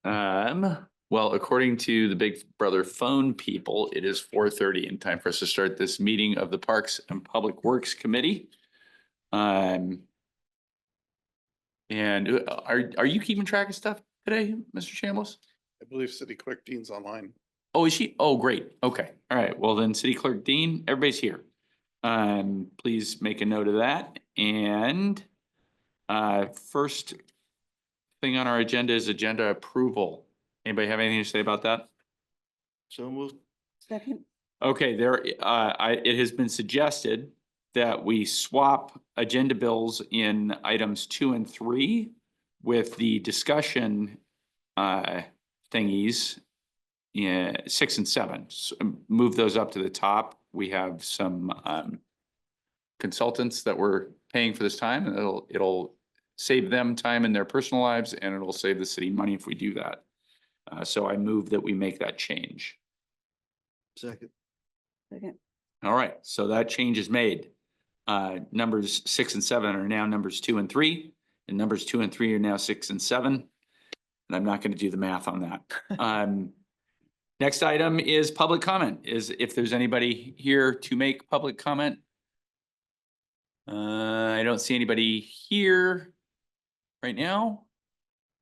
Well, according to the Big Brother phone people, it is 4:30 and time for us to start this meeting of the Parks and Public Works Committee. And are you keeping track of stuff today, Mr. Chambliss? I believe City Clerk Dean's online. Oh, is she? Oh, great. Okay. All right. Well, then City Clerk Dean, everybody's here. Please make a note of that. And first thing on our agenda is agenda approval. Anybody have anything to say about that? So moved. Second. Okay, it has been suggested that we swap agenda bills in items 2 and 3 with the discussion thingies in 6 and 7. So move those up to the top. We have some consultants that we're paying for this time, and it'll save them time in their personal lives, and it'll save the city money if we do that. So I move that we make that change. Second. Second. All right, so that change is made. Numbers 6 and 7 are now numbers 2 and 3, and numbers 2 and 3 are now 6 and 7. And I'm not going to do the math on that. Next item is public comment. Is if there's anybody here to make public comment. I don't see anybody here right now.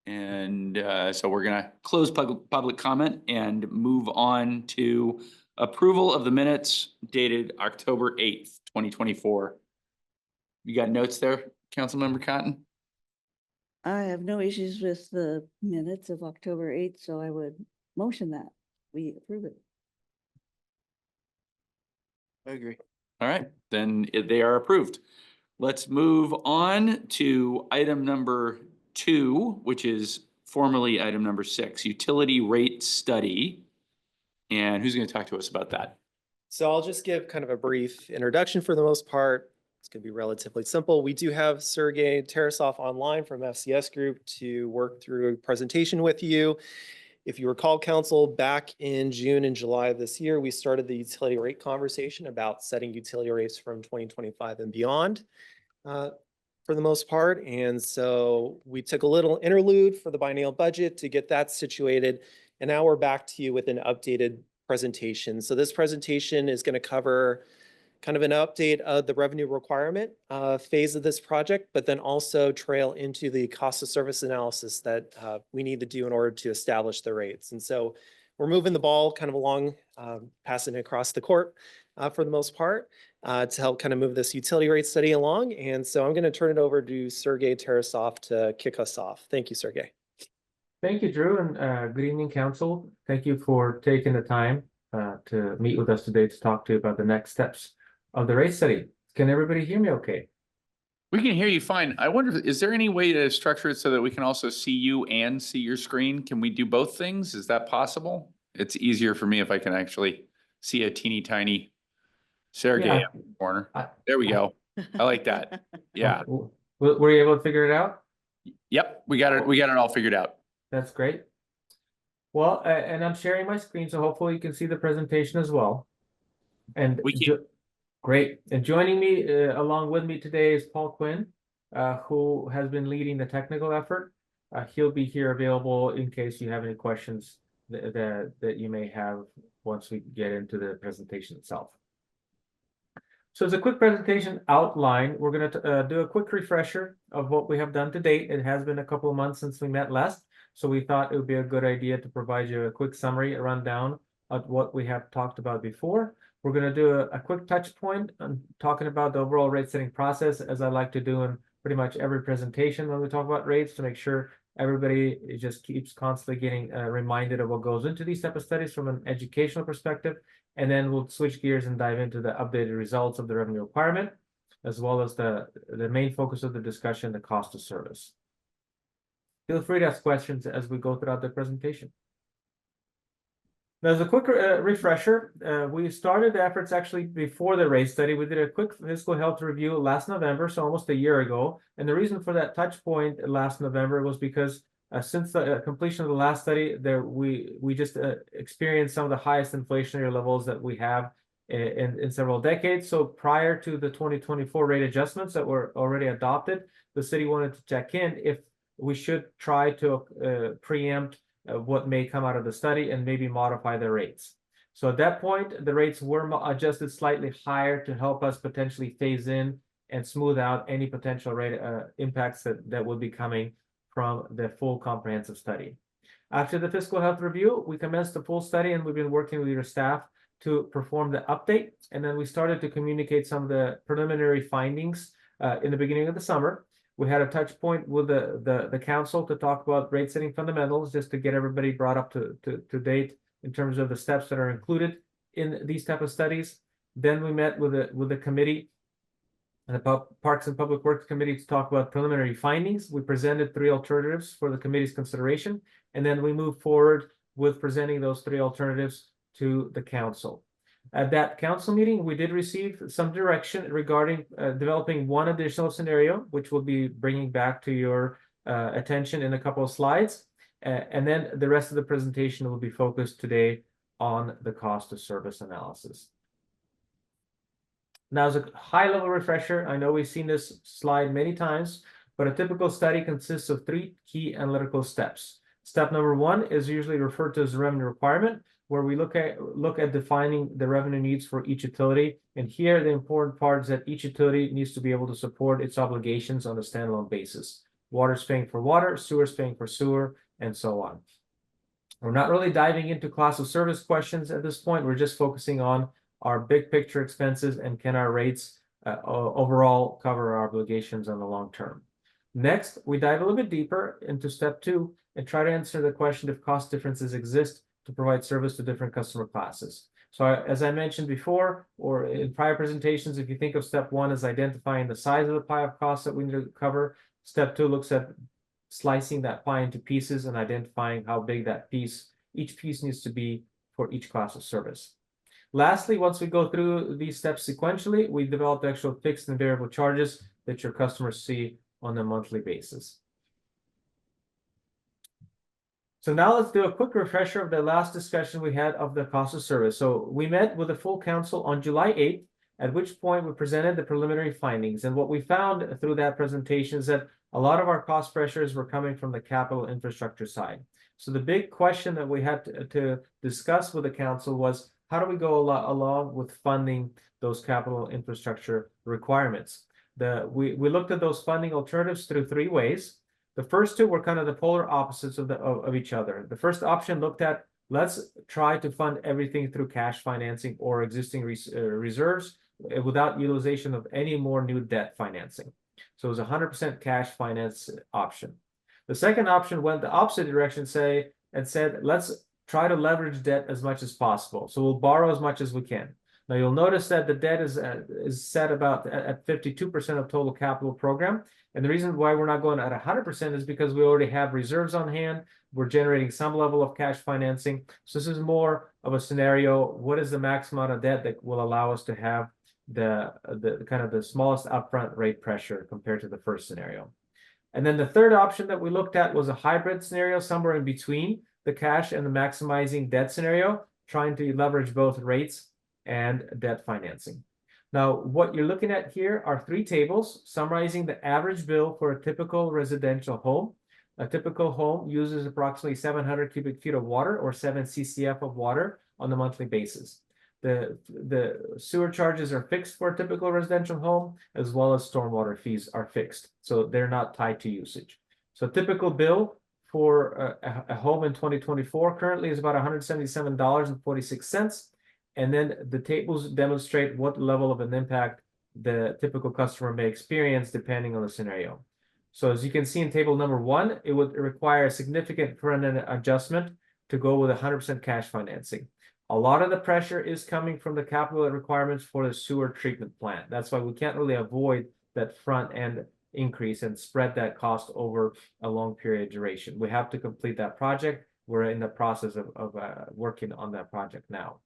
And so we're going to close public comment and move on to approval of the minutes dated October 8th, 2024. You got notes there, Councilmember Cotton? I have no issues with the minutes of October 8th, so I would motion that we approve it. I agree. All right, then they are approved. Let's move on to item number 2, which is formerly item number 6, utility rate study. And who's going to talk to us about that? So I'll just give kind of a brief introduction for the most part. It's going to be relatively simple. We do have Sergey Tarasov online from FCS Group to work through a presentation with you. If you recall, Council, back in June and July of this year, we started the utility rate conversation about setting utility rates from 2025 and beyond for the most part. And so we took a little interlude for the biennial budget to get that situated. And now we're back to you with an updated presentation. So this presentation is going to cover kind of an update of the revenue requirement phase of this project, but then also trail into the cost of service analysis that we need to do in order to establish the rates. And so we're moving the ball kind of along, passing it across the court for the most part to help kind of move this utility rate study along. And so I'm going to turn it over to Sergey Tarasov to kick us off. Thank you, Sergey. Thank you, Drew, and good evening, Council. Thank you for taking the time to meet with us today to talk to you about the next steps of the rate study. Can everybody hear me okay? We can hear you fine. I wonder, is there any way to structure it so that we can also see you and see your screen? Can we do both things? Is that possible? It's easier for me if I can actually see a teeny tiny Sergey Yeah. in the corner. There we go. I like that. Yeah. Were you able to figure it out? Yep. We got it. We got it all figured out. That's great. Well, and I'm sharing my screen, so hopefully you can see the presentation as well. And We can. Great. And joining me along with me today is Paul Quinn, who has been leading the technical effort. He'll be here available in case you have any questions that you may have once we get into the presentation itself. So as a quick presentation outline, we're going to do a quick refresher of what we have done to date. It has been a couple of months since we met last, so we thought it would be a good idea to provide you a quick summary, a rundown of what we have talked about before. We're going to do a quick touch point on talking about the overall rate setting process, as I like to do in pretty much every presentation when we talk about rates, to make sure everybody just keeps constantly getting reminded of what goes into these type of studies from an educational perspective. And then we'll switch gears and dive into the updated results of the revenue requirement, as well as the main focus of the discussion, the cost of service. Feel free to ask questions as we go throughout the presentation. Now, as a quick refresher, we started the efforts actually before the rate study. We did a quick fiscal health review last November, so almost a year ago. And the reason for that touch point last November was because since the completion of the last study, we just experienced some of the highest inflationary levels that we have in several decades. So prior to the 2024 rate adjustments that were already adopted, the city wanted to check in if we should try to preempt what may come out of the study and maybe modify the rates. So at that point, the rates were adjusted slightly higher to help us potentially phase in and smooth out any potential rate impacts that will be coming from the full comprehensive study. After the fiscal health review, we commenced the full study, and we've been working with your staff to perform the update. And then we started to communicate some of the preliminary findings in the beginning of the summer. We had a touch point with the council to talk about rate setting fundamentals, just to get everybody brought up to date in terms of the steps that are included in these type of studies. Then we met with the committee, the Parks and Public Works Committee, to talk about preliminary findings. We presented 3 alternatives for the committee's consideration, and then we moved forward with presenting those 3 alternatives to the council. At that council meeting, we did receive some direction regarding developing one additional scenario, which we'll be bringing back to your attention in a couple of slides. And then the rest of the presentation will be focused today on the cost of service analysis. Now, as a high-level refresher, I know we've seen this slide many times, but a typical study consists of 3 key analytical steps. Step number 1 is usually referred to as revenue requirement, where we look at defining the revenue needs for each utility. And here, the important part is that each utility needs to be able to support its obligations on a standalone basis. Water's paying for water, sewer's paying for sewer, and so on. We're not really diving into class of service questions at this point. We're just focusing on our big picture expenses and can our rates overall cover our obligations on the long term. Next, we dive a little bit deeper into step 2 and try to answer the question if cost differences exist to provide service to different customer classes. So as I mentioned before, or in prior presentations, if you think of step 1 as identifying the size of the pie of costs that we need to cover, step 2 looks at slicing that pie into pieces and identifying how big that each piece needs to be for each class of service. Lastly, once we go through these steps sequentially, we develop the actual fixed and variable charges that your customers see on a monthly basis. So now let's do a quick refresher of the last discussion we had of the cost of service. So we met with the full council on July 8th, at which point we presented the preliminary findings. And what we found through that presentation is that a lot of our cost pressures were coming from the capital infrastructure side. So the big question that we had to discuss with the council was, how do we go along with funding those capital infrastructure requirements? We looked at those funding alternatives through 3 ways. The first 2 were kind of the polar opposites of each other. The first option looked at, let's try to fund everything through cash financing or existing reserves without utilization of any more new debt financing. So it was a 100% cash finance option. The second option went the opposite direction, said, let's try to leverage debt as much as possible. So we'll borrow as much as we can. Now you'll notice that the debt is set about at 52% of total capital program. And the reason why we're not going at 100% is because we already have reserves on hand. We're generating some level of cash financing. So this is more of a scenario. What is the maximum amount of debt that will allow us to have the kind of the smallest upfront rate pressure compared to the first scenario? And then the third option that we looked at was a hybrid scenario, somewhere in between the cash and the maximizing debt scenario, trying to leverage both rates and debt financing. Now, what you're looking at here are 3 tables summarizing the average bill for a typical residential home. A typical home uses approximately 700 cubic feet of water or 7 CCF of water on a monthly basis. The sewer charges are fixed for a typical residential home, as well as stormwater fees are fixed. So they're not tied to usage. So a typical bill for a home in 2024 currently is about $177.46. And then the tables demonstrate what level of an impact the typical customer may experience depending on the scenario. So as you can see in table number 1, it would require a significant front-end adjustment to go with 100% cash financing. A lot of the pressure is coming from the capital requirements for the sewer treatment plant. That's why we can't really avoid that front-end increase and spread that cost over a long period of duration. We have to complete that project. We're in the process of working on that project now.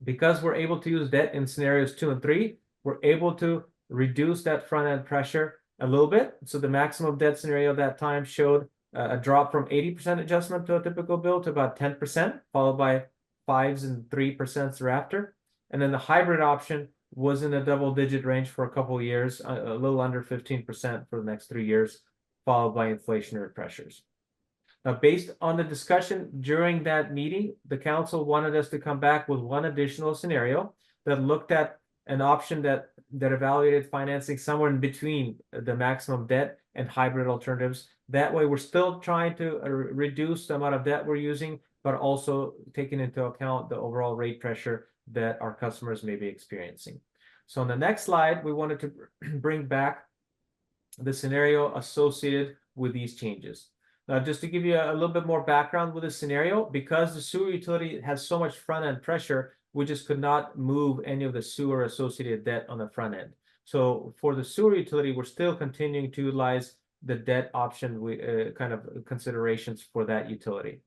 Because we're able to use debt in scenarios 2 and 3, we're able to reduce that front-end pressure a little bit. So the maximum debt scenario at that time showed a drop from 80% adjustment to a typical bill to about 10%, followed by 5s and 3% thereafter. And then the hybrid option was in a double-digit range for a couple of years, a little under 15% for the next 3 years, followed by inflationary pressures. Based on the discussion during that meeting, the council wanted us to come back with one additional scenario that looked at an option that evaluated financing somewhere in between the maximum debt and hybrid alternatives. That way, we're still trying to reduce the amount of debt we're using, but also taking into account the overall rate pressure that our customers may be experiencing. So on the next slide, we wanted to bring back the scenario associated with these changes. Now, just to give you a little bit more background with this scenario, because the sewer utility has so much front-end pressure, we just could not move any of the sewer associated debt on the front end. So for the sewer utility, we're still continuing to utilize the debt option, kind of considerations for that utility.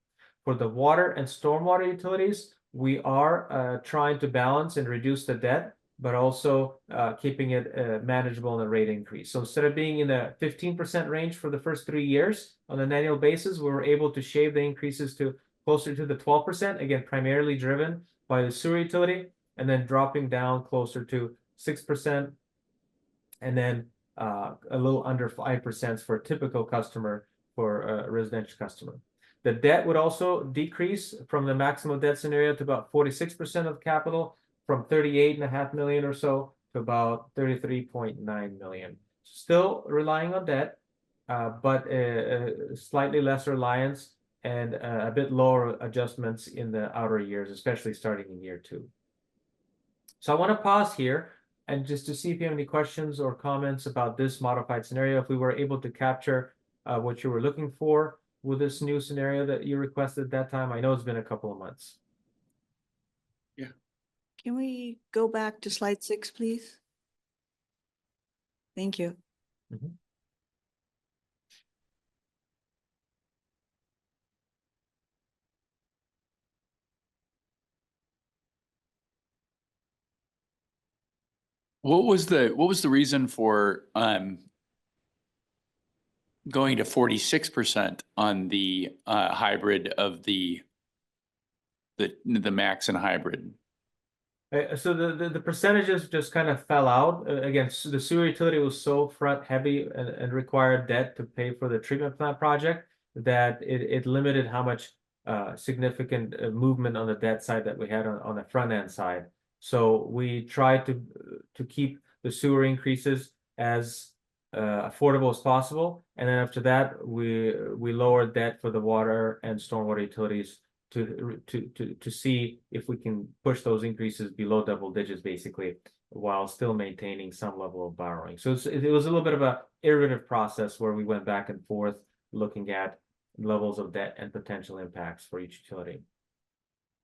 For the water and stormwater utilities, we are trying to balance and reduce the debt, but also keeping it manageable in the rate increase. So instead of being in the 15% range for the first 3 years on an annual basis, we were able to shave the increases to closer to the 12%, again, primarily driven by the sewer utility, and then dropping down closer to 6%, and then a little under 5% for a typical customer, for a residential customer. The debt would also decrease from the maximum debt scenario to about 46% of capital, from 38.5 million or so to about 33.9 million. Still relying on debt, but slightly less reliance and a bit lower adjustments in the outer years, especially starting in year 2. So I want to pause here and just to see if you have any questions or comments about this modified scenario, if we were able to capture what you were looking for with this new scenario that you requested at that time. I know it's been a couple of months. Can we go back to slide 6, please? Thank you. Mhm. What was the reason for going to 46% on the hybrid of the max and hybrid? So the percentages just kind of fell out. Again, the sewer utility was so front heavy and required debt to pay for the treatment plant project that it limited how much significant movement on the debt side that we had on the front end side. So we tried to keep the sewer increases as affordable as possible, and then after that we lowered debt for the water and stormwater utilities to see if we can push those increases below double digits, basically, while still maintaining some level of borrowing. So it was a little bit of a iterative process where we went back and forth looking at levels of debt and potential impacts for each utility.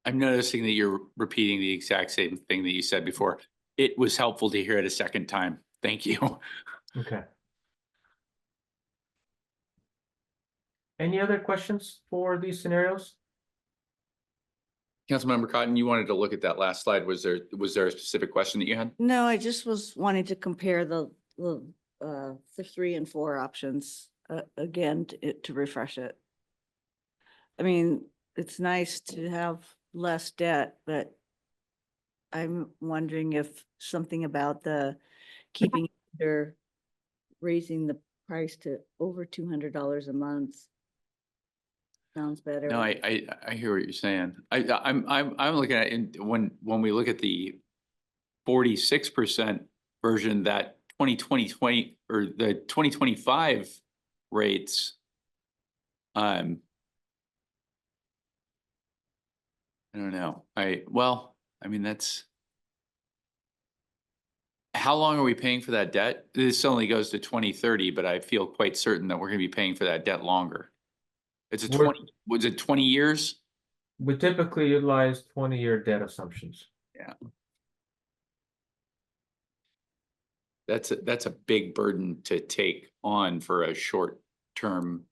I'm noticing that you're repeating the exact same thing that you said before. It was helpful to hear it a second time. Thank you. Okay. Any other questions for these scenarios? Councilmember Cotton, you wanted to look at that last slide. Was there a specific question that you had? No, I just was wanting to compare the 3 and 4 options again to refresh it. I mean, it's nice to have less debt, but I'm wondering if something about the keeping or raising the price to over $200 a month sounds better. No, I hear what you're saying. I'm looking at it when we look at the 46% version, that 2020 or the 2025 rates. I don't know. I mean, that's. How long are we paying for that debt? This only goes to 2030, but I feel quite certain that we're gonna be paying for that debt longer. It's was it 20 years? We typically utilize 20-year debt assumptions. Yeah. That's a big burden to take on for a short term.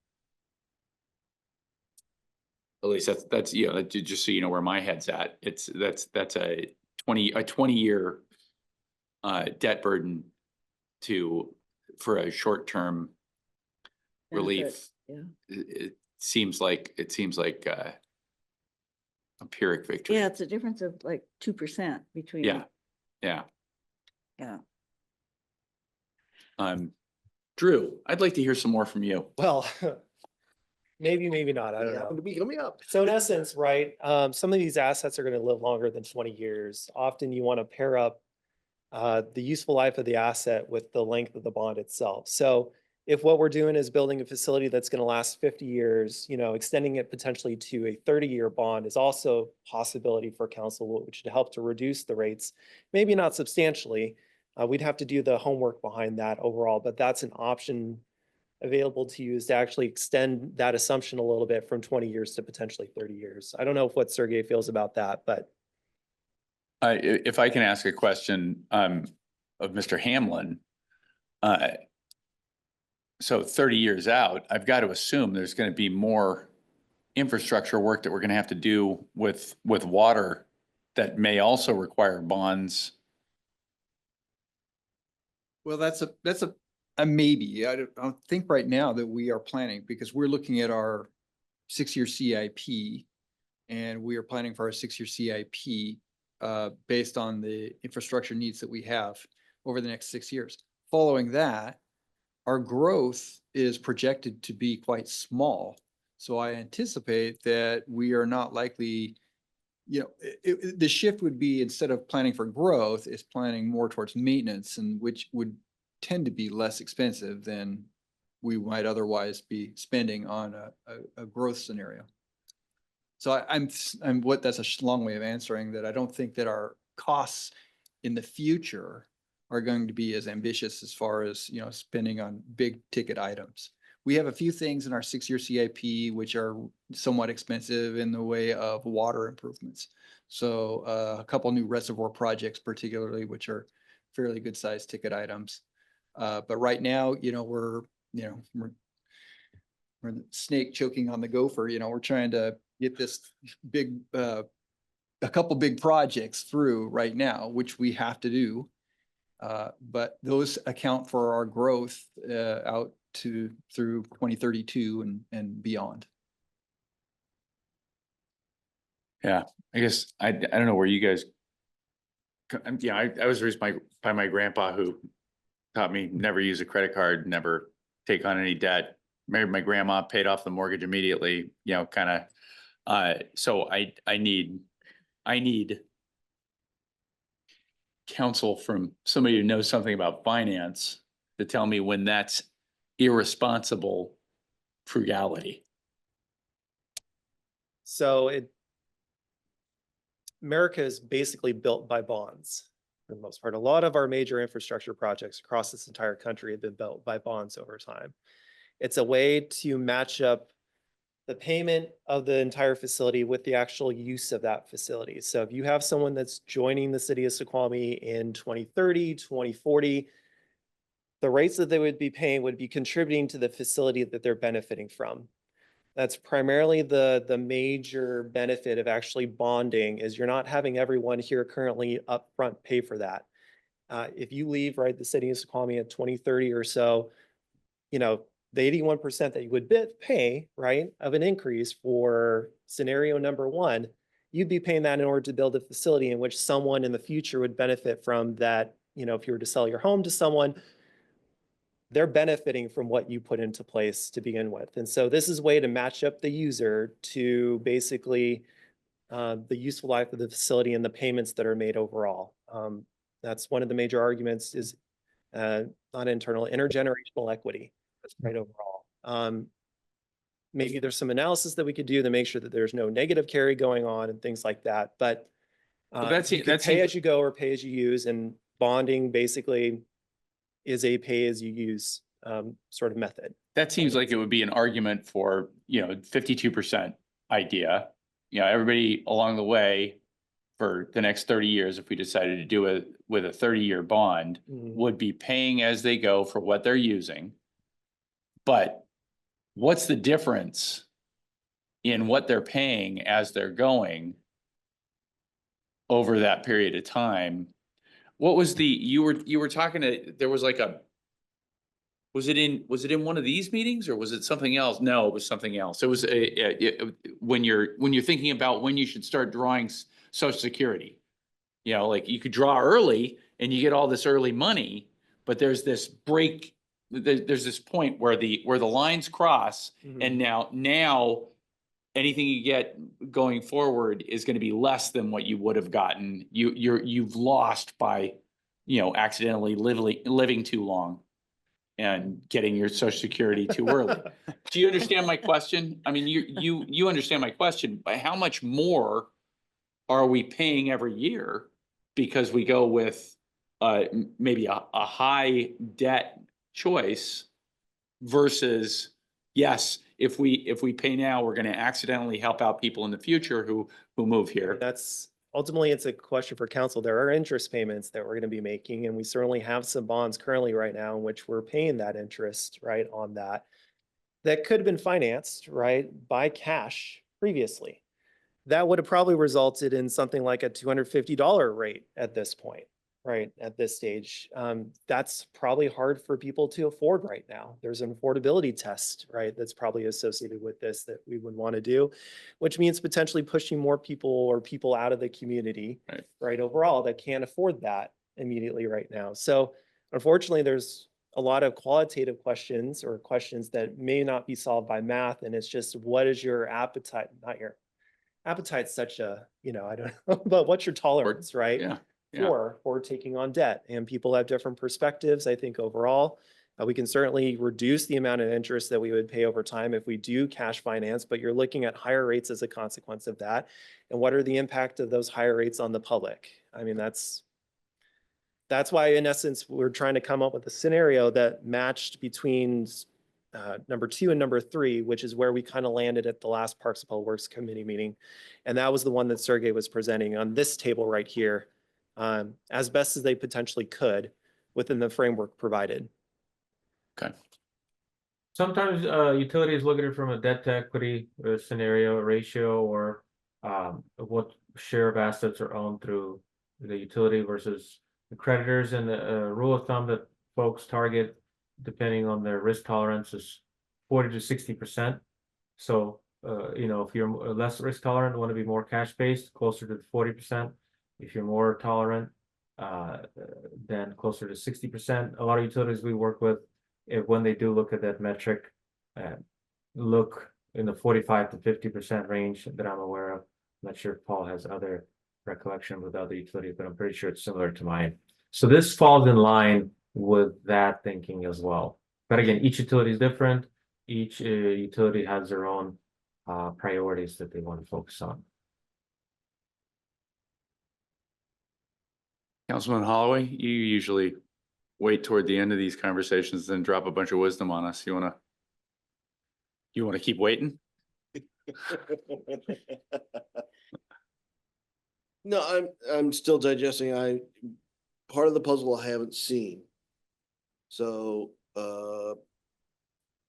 At least that's just so you know where my head's at. That's a 20-year debt burden for a short term relief. Yeah. It seems like a Pyrrhic victory. Yeah, it's a difference of like 2% between. Yeah. Yeah. Drew, I'd like to hear some more from you. Well, Maybe, maybe not. I don't Happen know. to be coming up. So in essence, right, some of these assets are going to live longer than 20 years. Often you want to pair up the useful life of the asset with the length of the bond itself. So if what we're doing is building a facility that's going to last 50 years, extending it potentially to a 30-year bond is also a possibility for council, which would help to reduce the rates, maybe not substantially. We'd have to do the homework behind that overall, but that's an option available to you, is to actually extend that assumption a little bit from 20 years to potentially 30 years. I don't know what Sergey feels about that, but If I can ask a question, of Mr. Hamlin. So 30 years out, I've got to assume there's going to be more infrastructure work that we're going to have to do with water that may also require bonds. Well, that's a maybe. I don't think right now that we are planning, because we're looking at our 6-year CIP. And we are planning for our 6-year CIP based on the infrastructure needs that we have over the next 6 years. Following that, our growth is projected to be quite small. So I anticipate that we are not likely, the shift would be, instead of planning for growth, is planning more towards maintenance, and which would tend to be less expensive than we might otherwise be spending on a growth scenario. So that's a long way of answering that. I don't think that our costs in the future are going to be as ambitious as far as, spending on big ticket items. We have a few things in our 6-year CIP which are somewhat expensive in the way of water improvements. So a couple new reservoir projects particularly, which are fairly good sized ticket items. But right now, we're the snake choking on the gopher. We're trying to get this big, a couple big projects through right now, which we have to do. But those account for our growth out to through 2032 and beyond. Yeah, I guess I don't know where you guys. I was raised by my grandpa, who taught me never use a credit card, never take on any debt. Married my grandma, paid off the mortgage immediately, kind of. So I need counsel from somebody who knows something about finance to tell me when that's irresponsible frugality. so America is basically built by bonds for the most part. A lot of our major infrastructure projects across this entire country have been built by bonds over time. It's a way to match up the payment of the entire facility with the actual use of that facility. So if you have someone that's joining the city of Snoqualmie in 2030, 2040, the rates that they would be paying would be contributing to the facility that they're benefiting from. That's primarily the major benefit of actually bonding, is you're not having everyone here currently upfront pay for that. If you leave, right, the city of Snoqualmie at 2030 or so, the 81% that you would pay, right, of an increase for scenario number one, you'd be paying that in order to build a facility in which someone in the future would benefit from that. If you were to sell your home to someone, they're benefiting from what you put into place to begin with. And so this is a way to match up the user to basically the useful life of the facility and the payments that are made overall. That's one of the major arguments, is not internal, intergenerational equity. That's right overall. Maybe there's some analysis that we could do to make sure that there's no negative carry going on and things like that. But you could pay as you go or pay as you use, and bonding basically is a pay as you use sort of method. That seems like it would be an argument for, 52% idea. Everybody along the way for the next 30 years, if we decided to do it with a 30-year bond, would be paying as they go for what they're using. But what's the difference in what they're paying as they're going over that period of time? What was you were talking to, there was like was it in one of these meetings, or was it something else? No, it was something else. It was when you're thinking about when you should start drawing Social Security, like you could draw early and you get all this early money, but there's this break there's this point where the lines cross and now anything you get going forward is going to be less than what you would have gotten. You've lost by, accidentally living too long and getting your social security too early. Do you understand my question? I mean, you understand my question, but how much more are we paying every year? Because we go with maybe a high debt choice versus, yes, if we pay now, we're gonna accidentally help out people in the future who move here. That's ultimately, it's a question for council. There are interest payments that we're going to be making, and we certainly have some bonds currently right now in which we're paying that interest, right, on that. That could have been financed, right, by cash previously. That would have probably resulted in something like a $250 rate at this point, right, at this stage. That's probably hard for people to afford right now. There's an affordability test, right, that's probably associated with this that we would want to do, which means potentially pushing more people out of the community, right, overall, that can't afford that immediately right now. So unfortunately, there's a lot of qualitative questions or questions that may not be solved by math. And it's just, what is your appetite? Not your appetite's such a, I don't know, but what's your tolerance, right? Yeah. For taking on debt, and people have different perspectives. I think overall, we can certainly reduce the amount of interest that we would pay over time if we do cash finance, but you're looking at higher rates as a consequence of that. And what are the impact of those higher rates on the public? I mean, that's why, in essence, we're trying to come up with a scenario that matched between number 2 and number 3, which is where we kind of landed at the last Parks and Public Works Committee meeting. And that was the one that Sergey was presenting on this table right here, as best as they potentially could within the framework provided. Okay. Sometimes utilities look at it from a debt to equity scenario ratio, or what share of assets are owned through the utility versus the creditors. And the rule of thumb that folks target, depending on their risk tolerance, is 40 to 60%. So if you're less risk tolerant, want to be more cash based, closer to 40%. If you're more tolerant, then closer to 60%. A lot of utilities we work with, when they do look at that metric, look in the 45 to 50% range that I'm aware of. I'm not sure if Paul has other recollection with other utilities, but I'm pretty sure it's similar to mine. So this falls in line with that thinking as well. But again, each utility is different. Each utility has their own priorities that they want to focus on. Councilman Holloway, you usually wait toward the end of these conversations, then drop a bunch of wisdom on us. You wanna keep waiting? No, I'm still digesting. Part of the puzzle I haven't seen. So,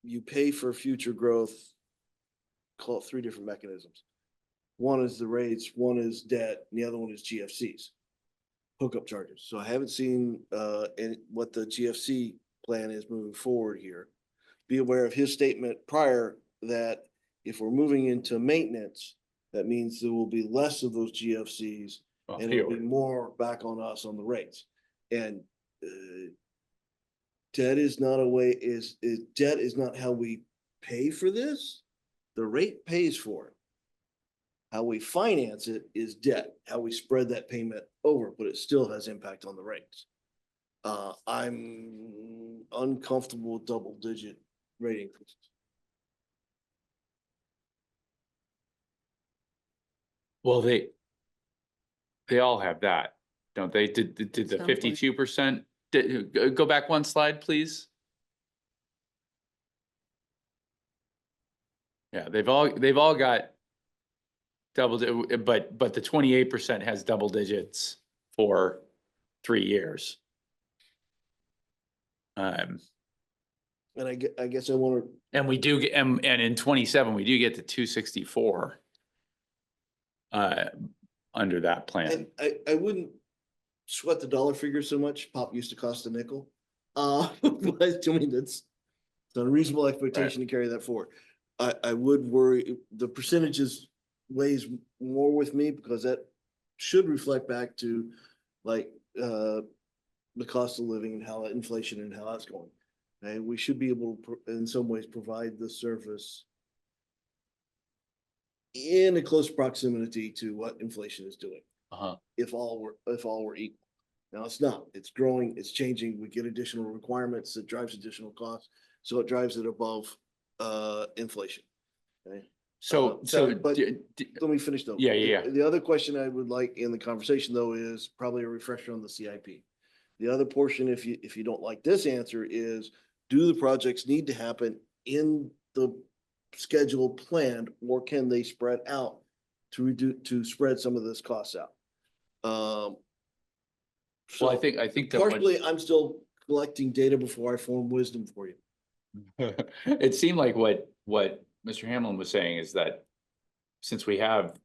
you pay for future growth, call it 3 different mechanisms. One is the rates, one is debt, and the other one is GFCs, hookup charges. So I haven't seen what the GFC plan is moving forward here. Be aware of his statement prior that if we're moving into maintenance, that means there will be less of those GFCs and it'll be more back on us on the rates. And debt is not debt is not how we pay for this. The rate pays for it. How we finance it is debt, how we spread that payment over, but it still has impact on the rates. I'm uncomfortable with double-digit rate increases. Well, they all have that, don't they? Did the Sounds like- 52%, go back one slide, please? Yeah, they've all got double, but the 28% has double digits for 3 years. And I guess I want to, And we do get, and in 27, we do get to 264 under that plan. I wouldn't sweat the dollar figure so much. Pop used to cost a nickel. But I mean, it's an unreasonable expectation to carry that forward. I would worry, the percentages weighs more with me because that should reflect back to like the cost of living and how inflation and how that's going. Okay, we should be able to, in some ways, provide the service in a close proximity to what inflation is doing, Uh-huh. if all were equal. Now, it's not, it's growing, it's changing, we get additional requirements, it drives additional costs, so it drives it above, inflation. Okay, but let me finish though. Yeah. The other question I would like in the conversation though is probably a refresher on the CIP. The other portion, if you don't like this answer, is do the projects need to happen in the schedule planned, or can they spread out to spread some of this costs out? Well, I So think that what- partially, I'm still collecting data before I form wisdom for you. it seemed like what Mr. Hamlin was saying is that since we have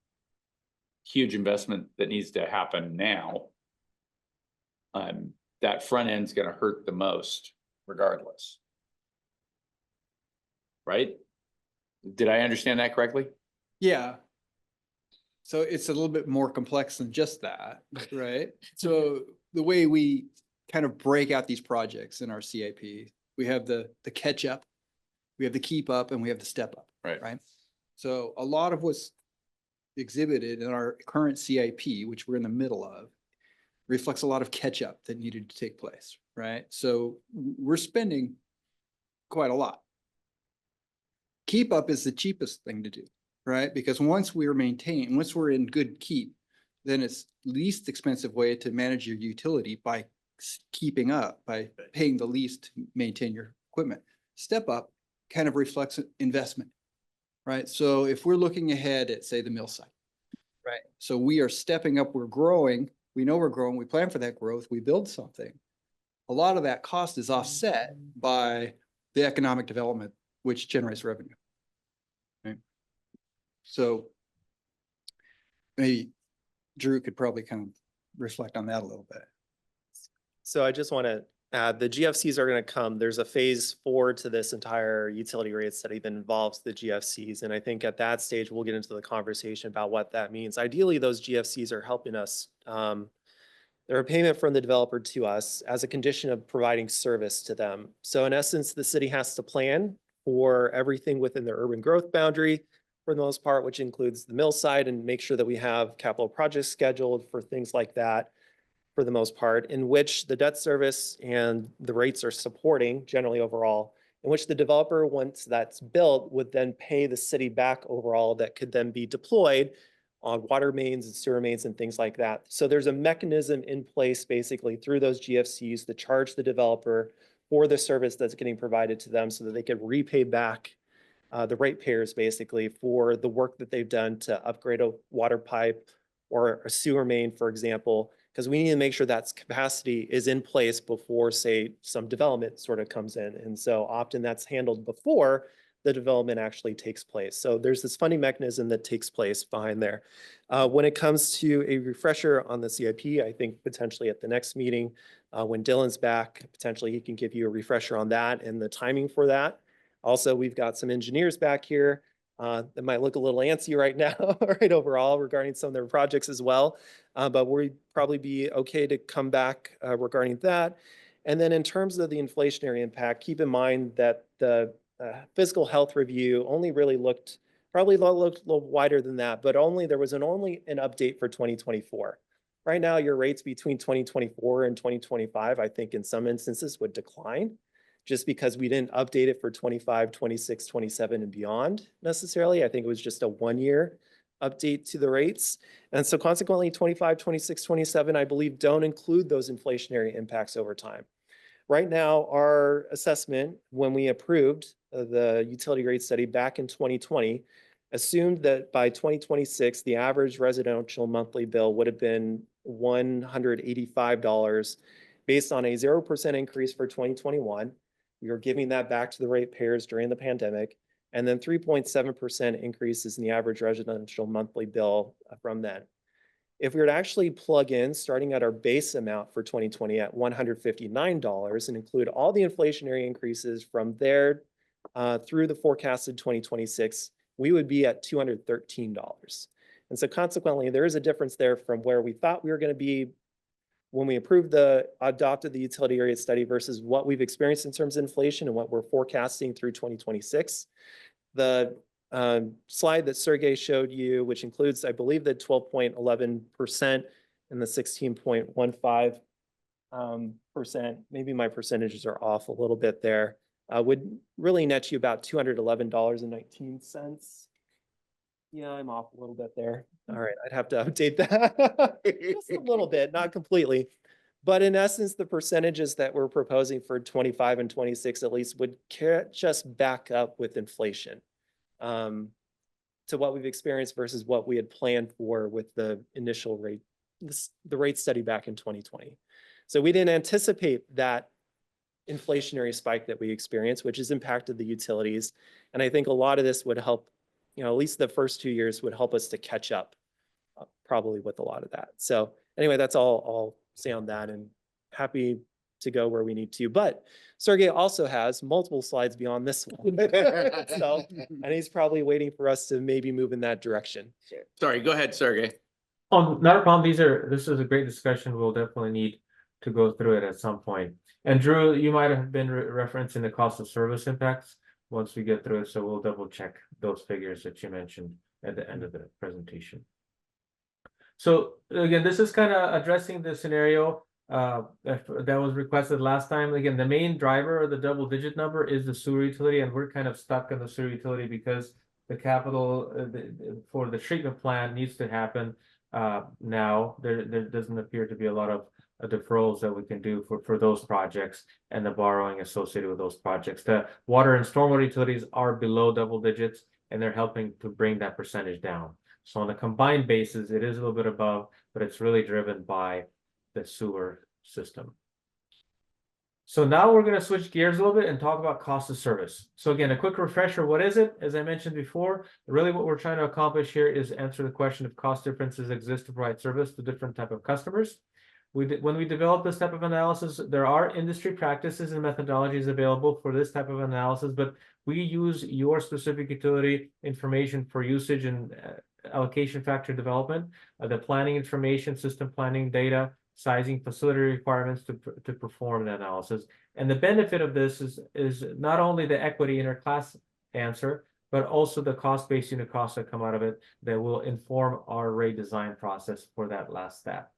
huge investment that needs to happen now, that front end's gonna hurt the most regardless. Right? Did I understand that correctly? Yeah. So it's a little bit more complex than just that, right? So the way we kind of break out these projects in our CIP, we have the catch up, we have the keep up, and we have the step up. Right. Right? So a lot of what's exhibited in our current CIP, which we're in the middle of, reflects a lot of catch up that needed to take place, right? So we're spending quite a lot. Keep up is the cheapest thing to do, right? Because once we're in good keep, then it's least expensive way to manage your utility by keeping up, by paying the least to maintain your equipment. Step up kind of reflects investment, right? So if we're looking ahead at, say, the mill site, right? So we are stepping up, we're growing, we know we're growing, we plan for that growth, we build something. A lot of that cost is offset by the economic development, which generates revenue. Right? So maybe Drew could probably kind of reflect on that a little bit. So I just want to add, the GFCs are going to come. There's a phase 4 to this entire utility rate study that involves the GFCs. And I think at that stage, we'll get into the conversation about what that means. Ideally, those GFCs are helping us. They're a payment from the developer to us as a condition of providing service to them. So in essence, the city has to plan for everything within their urban growth boundary for the most part, which includes the mill site, and make sure that we have capital projects scheduled for things like that for the most part, in which the debt service and the rates are supporting generally overall, in which the developer, once that's built, would then pay the city back overall that could then be deployed on water mains and sewer mains and things like that. So there's a mechanism in place basically through those GFCs to charge the developer for the service that's getting provided to them so that they can repay back the ratepayers basically for the work that they've done to upgrade a water pipe or a sewer main, for example, because we need to make sure that capacity is in place before, say, some development sort of comes in. And so often that's handled before the development actually takes place. So there's this funding mechanism that takes place behind there. When it comes to a refresher on the CIP, I think potentially at the next meeting, when Dylan's back, potentially he can give you a refresher on that and the timing for that. Also, we've got some engineers back here that might look a little antsy right now, right, overall regarding some of their projects as well. But we'd probably be okay to come back regarding that. And then in terms of the inflationary impact, keep in mind that the physical health review only really looked a little wider than that, but there was only an update for 2024. Right now, your rates between 2024 and 2025, I think in some instances would decline just because we didn't update it for 25, 26, 27 and beyond necessarily. I think it was just a 1-year update to the rates. And so consequently, 25, 26, 27, I believe don't include those inflationary impacts over time. Right now, our assessment, when we approved the utility rate study back in 2020, assumed that by 2026, the average residential monthly bill would have been $185 based on a 0% increase for 2021. We were giving that back to the ratepayers during the pandemic, and then 3.7% increases in the average residential monthly bill from then. If we were to actually plug in, starting at our base amount for 2020 at $159 and include all the inflationary increases from there through the forecasted 2026, we would be at $213. And so consequently, there is a difference there from where we thought we were going to be when we adopted the utility area study versus what we've experienced in terms of inflation and what we're forecasting through 2026. The slide that Sergey showed you, which includes, I believe, the 12.11% and the 16.15%, maybe my percentages are off a little bit there, would really net you about $211.19. Yeah, I'm off a little bit there. All right, I'd have to update that just a little bit, not completely. But in essence, the percentages that we're proposing for 25 and 26 at least would catch us back up with inflation to what we've experienced versus what we had planned for with the initial rate, the rate study back in 2020. So we didn't anticipate that inflationary spike that we experienced, which has impacted the utilities. And I think a lot of this would help, at least the first 2 years would help us to catch up probably with a lot of that. So anyway, that's all I'll say on that, and happy to go where we need to. But Sergey also has multiple slides beyond this one. So, and he's probably waiting for us to maybe move in that direction. Sorry, go ahead, Sergey. Oh, not a problem. This is a great discussion. We'll definitely need to go through it at some point. And Drew, you might have been referencing the cost of service impacts once we get through it. So we'll double check those figures that you mentioned at the end of the presentation. So again, this is kind of addressing the scenario that was requested last time. Again, the main driver of the double-digit number is the sewer utility, and we're kind of stuck in the sewer utility because the capital for the treatment plant needs to happen now. There doesn't appear to be a lot of deferrals that we can do for those projects and the borrowing associated with those projects. The water and stormwater utilities are below double digits, and they're helping to bring that percentage down. So on a combined basis, it is a little bit above, but it's really driven by the sewer system. So now we're going to switch gears a little bit and talk about cost of service. So again, a quick refresher, what is it? As I mentioned before, really what we're trying to accomplish here is answer the question if cost differences exist to provide service to different type of customers. When we develop this type of analysis, there are industry practices and methodologies available for this type of analysis, but we use your specific utility information for usage and allocation factor development, the planning information, system planning data, sizing, facility requirements to perform the analysis. And the benefit of this is not only the equity interclass answer, but also the cost-based unit costs that come out of it that will inform our rate design process for that last step.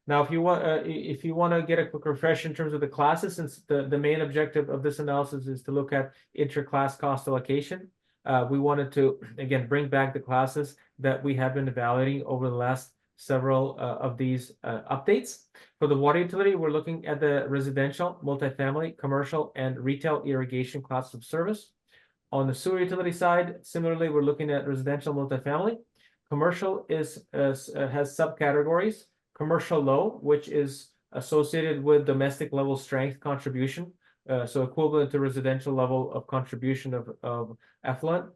Now, if you want to get a quick refresh in terms of the classes, since the main objective of this analysis is to look at interclass cost allocation, we wanted to, again, bring back the classes that we have been evaluating over the last several of these updates. For the water utility, we're looking at the residential, multifamily, commercial, and retail irrigation class of service. On the sewer utility side, similarly, we're looking at residential, multifamily. Commercial has subcategories. Commercial low, which is associated with domestic level strength contribution, so equivalent to residential level of contribution of effluent,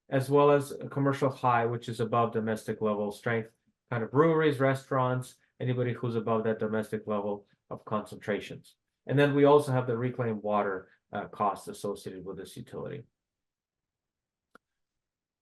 as well as commercial high, which is above domestic level strength, kind of breweries, restaurants, anybody who's above that domestic level of concentrations. And then we also have the reclaimed water costs associated with this utility.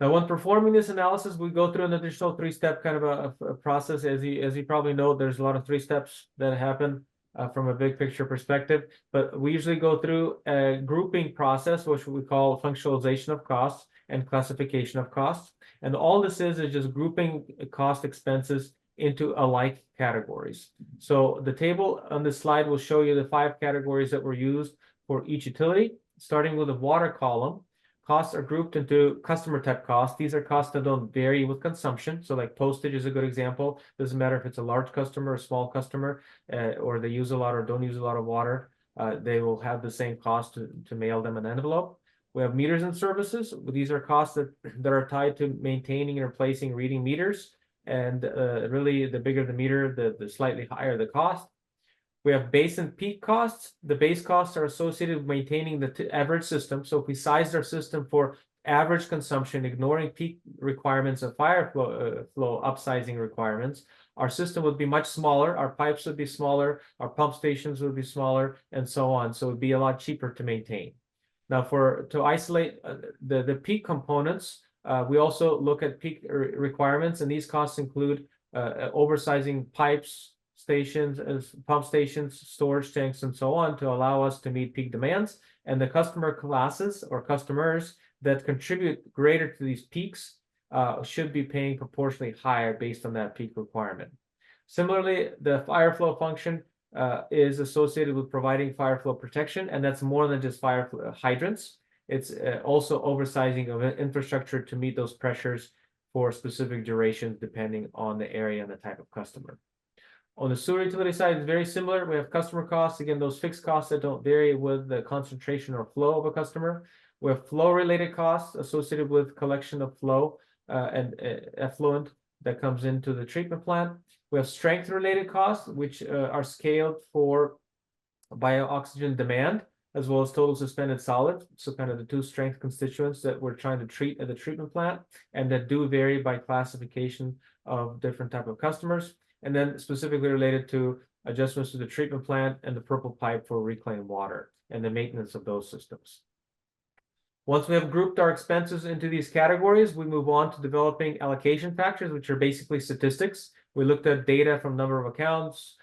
Now, when performing this analysis, we go through an additional three-step kind of a process. As you probably know, there's a lot of three steps that happen from a big picture perspective, but we usually go through a grouping process, which we call functionalization of costs and classification of costs. And all this is just grouping cost expenses into alike categories. So the table on this slide will show you the 5 categories that were used for each utility, starting with the water column. Costs are grouped into customer type costs. These are costs that don't vary with consumption. So like postage is a good example. Doesn't matter if it's a large customer or small customer, or they use a lot or don't use a lot of water. They will have the same cost to mail them an envelope. We have meters and services. These are costs that are tied to maintaining and replacing reading meters. And really, the bigger the meter, the slightly higher the cost. We have base and peak costs. The base costs are associated with maintaining the average system. So if we sized our system for average consumption, ignoring peak requirements of fire flow upsizing requirements, our system would be much smaller. Our pipes would be smaller. Our pump stations would be smaller, and so on. So it would be a lot cheaper to maintain. Now, to isolate the peak components, we also look at peak requirements, and these costs include oversizing pipes, stations, as pump stations, storage tanks, and so on to allow us to meet peak demands. And the customer classes or customers that contribute greater to these peaks should be paying proportionally higher based on that peak requirement. Similarly, the fire flow function is associated with providing fire flow protection, and that's more than just fire hydrants. It's also oversizing of infrastructure to meet those pressures for specific durations depending on the area and the type of customer. On the sewer utility side, it's very similar. We have customer costs, again, those fixed costs that don't vary with the concentration or flow of a customer. We have flow-related costs associated with collection of flow and effluent that comes into the treatment plant. We have strength-related costs, which are scaled for bio-oxygen demand, as well as total suspended solid. So kind of the two strength constituents that we're trying to treat at the treatment plant, and that do vary by classification of different type of customers. And then specifically related to adjustments to the treatment plant and the purple pipe for reclaimed water and the maintenance of those systems. Once we have grouped our expenses into these categories, we move on to developing allocation factors, which are basically statistics. We looked at data from number of accounts,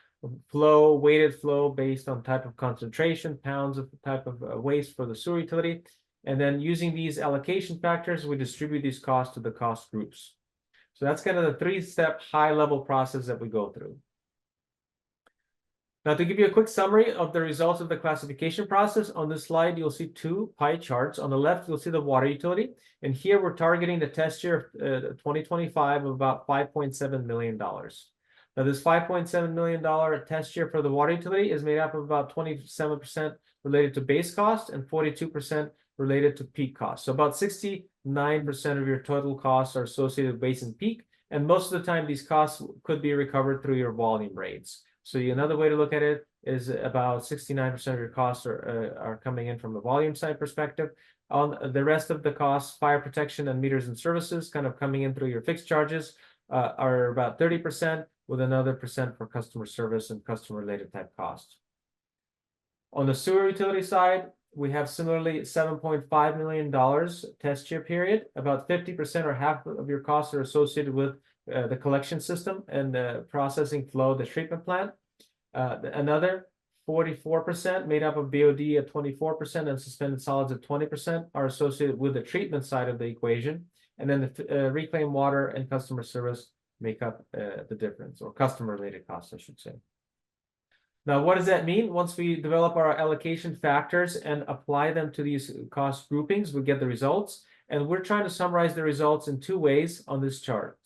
flow, weighted flow based on type of concentration, pounds of type of waste for the sewer utility. And then using these allocation factors, we distribute these costs to the cost groups. So that's kind of the three-step high-level process that we go through. Now, to give you a quick summary of the results of the classification process, on this slide, you'll see two pie charts. On the left, you'll see the water utility. And here we're targeting the test year of 2025 of about $5.7 million. Now, this $5.7 million test year for the water utility is made up of about 27% related to base cost and 42% related to peak cost. So about 69% of your total costs are associated with base and peak. And most of the time, these costs could be recovered through your volume rates. So another way to look at it is about 69% of your costs are coming in from the volume side perspective. On the rest of the costs, fire protection and meters and services kind of coming in through your fixed charges are about 30%, with another percent for customer service and customer related type costs. On the sewer utility side, we have similarly $7.5 million test year period. About 50% or half of your costs are associated with the collection system and the processing flow of the treatment plant. Another 44% made up of BOD at 24% and suspended solids at 20% are associated with the treatment side of the equation. And then the reclaimed water and customer service make up the difference, or customer related costs, I should say. Now, what does that mean? Once we develop our allocation factors and apply them to these cost groupings, we get the results. And we're trying to summarize the results in two ways on this chart.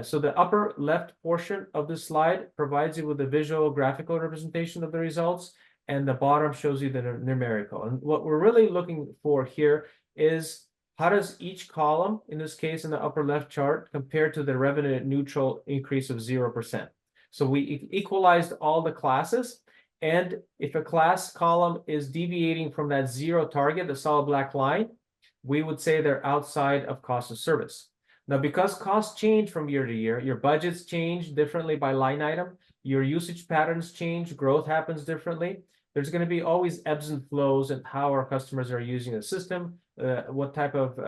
So the upper left portion of this slide provides you with a visual graphical representation of the results, and the bottom shows you the numerical. And what we're really looking for here is how does each column, in this case in the upper left chart, compare to the revenue neutral increase of 0%. So we equalized all the classes, and if a class column is deviating from that zero target, the solid black line, we would say they're outside of cost of service. Now, because costs change from year to year, your budgets change differently by line item, your usage patterns change, growth happens differently. There's going to be always ebbs and flows in how our customers are using the system, what type of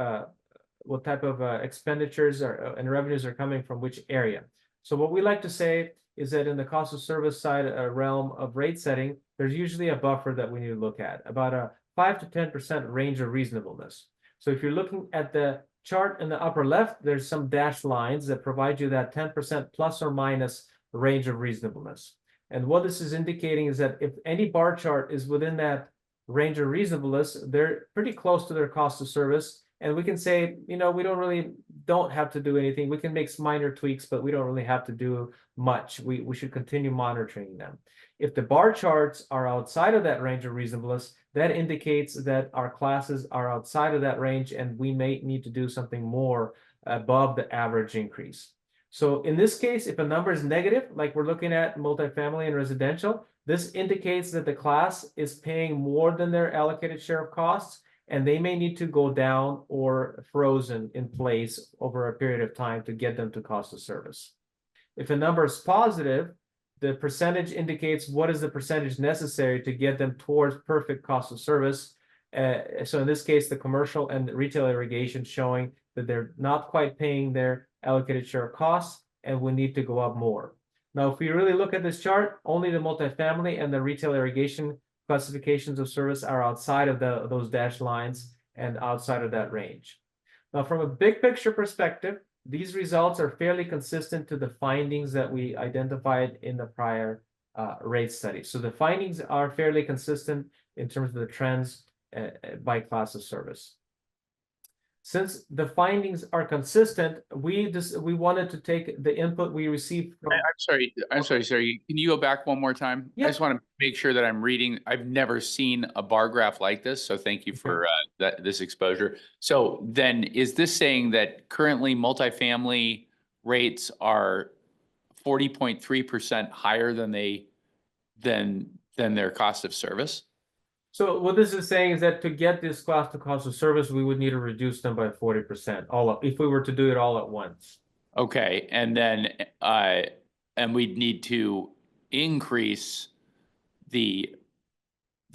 expenditures and revenues are coming from which area. So what we like to say is that in the cost of service side realm of rate setting, there's usually a buffer that we need to look at, about a 5 to 10% range of reasonableness. So if you're looking at the chart in the upper left, there's some dashed lines that provide you that 10% plus or minus range of reasonableness. And what this is indicating is that if any bar chart is within that range of reasonableness, they're pretty close to their cost of service. And we can say, we don't have to do anything. We can make some minor tweaks, but we don't really have to do much. We should continue monitoring them. If the bar charts are outside of that range of reasonableness, that indicates that our classes are outside of that range and we may need to do something more above the average increase. So in this case, if a number is negative, like we're looking at multifamily and residential, this indicates that the class is paying more than their allocated share of costs, and they may need to go down or frozen in place over a period of time to get them to cost of service. If a number is positive, the percentage indicates what is the percentage necessary to get them towards perfect cost of service. So in this case, the commercial and retail irrigation showing that they're not quite paying their allocated share of costs and we need to go up more. Now, if we really look at this chart, only the multifamily and the retail irrigation classifications of service are outside of those dashed lines and outside of that range. Now, from a big picture perspective, these results are fairly consistent to the findings that we identified in the prior rate study. So the findings are fairly consistent in terms of the trends by class of service. Since the findings are consistent, we wanted to take the input we received from. I'm sorry. Can you go back one more time? Yeah. I just want to make sure that I'm reading. I've never seen a bar graph like this, so thank you for this exposure. So then is this saying that currently multifamily rates are 40.3% higher than their cost of service? So what this is saying is that to get this class to cost of service, we would need to reduce them by 40% all up, if we were to do it all at once. Okay, and then and we'd need to increase the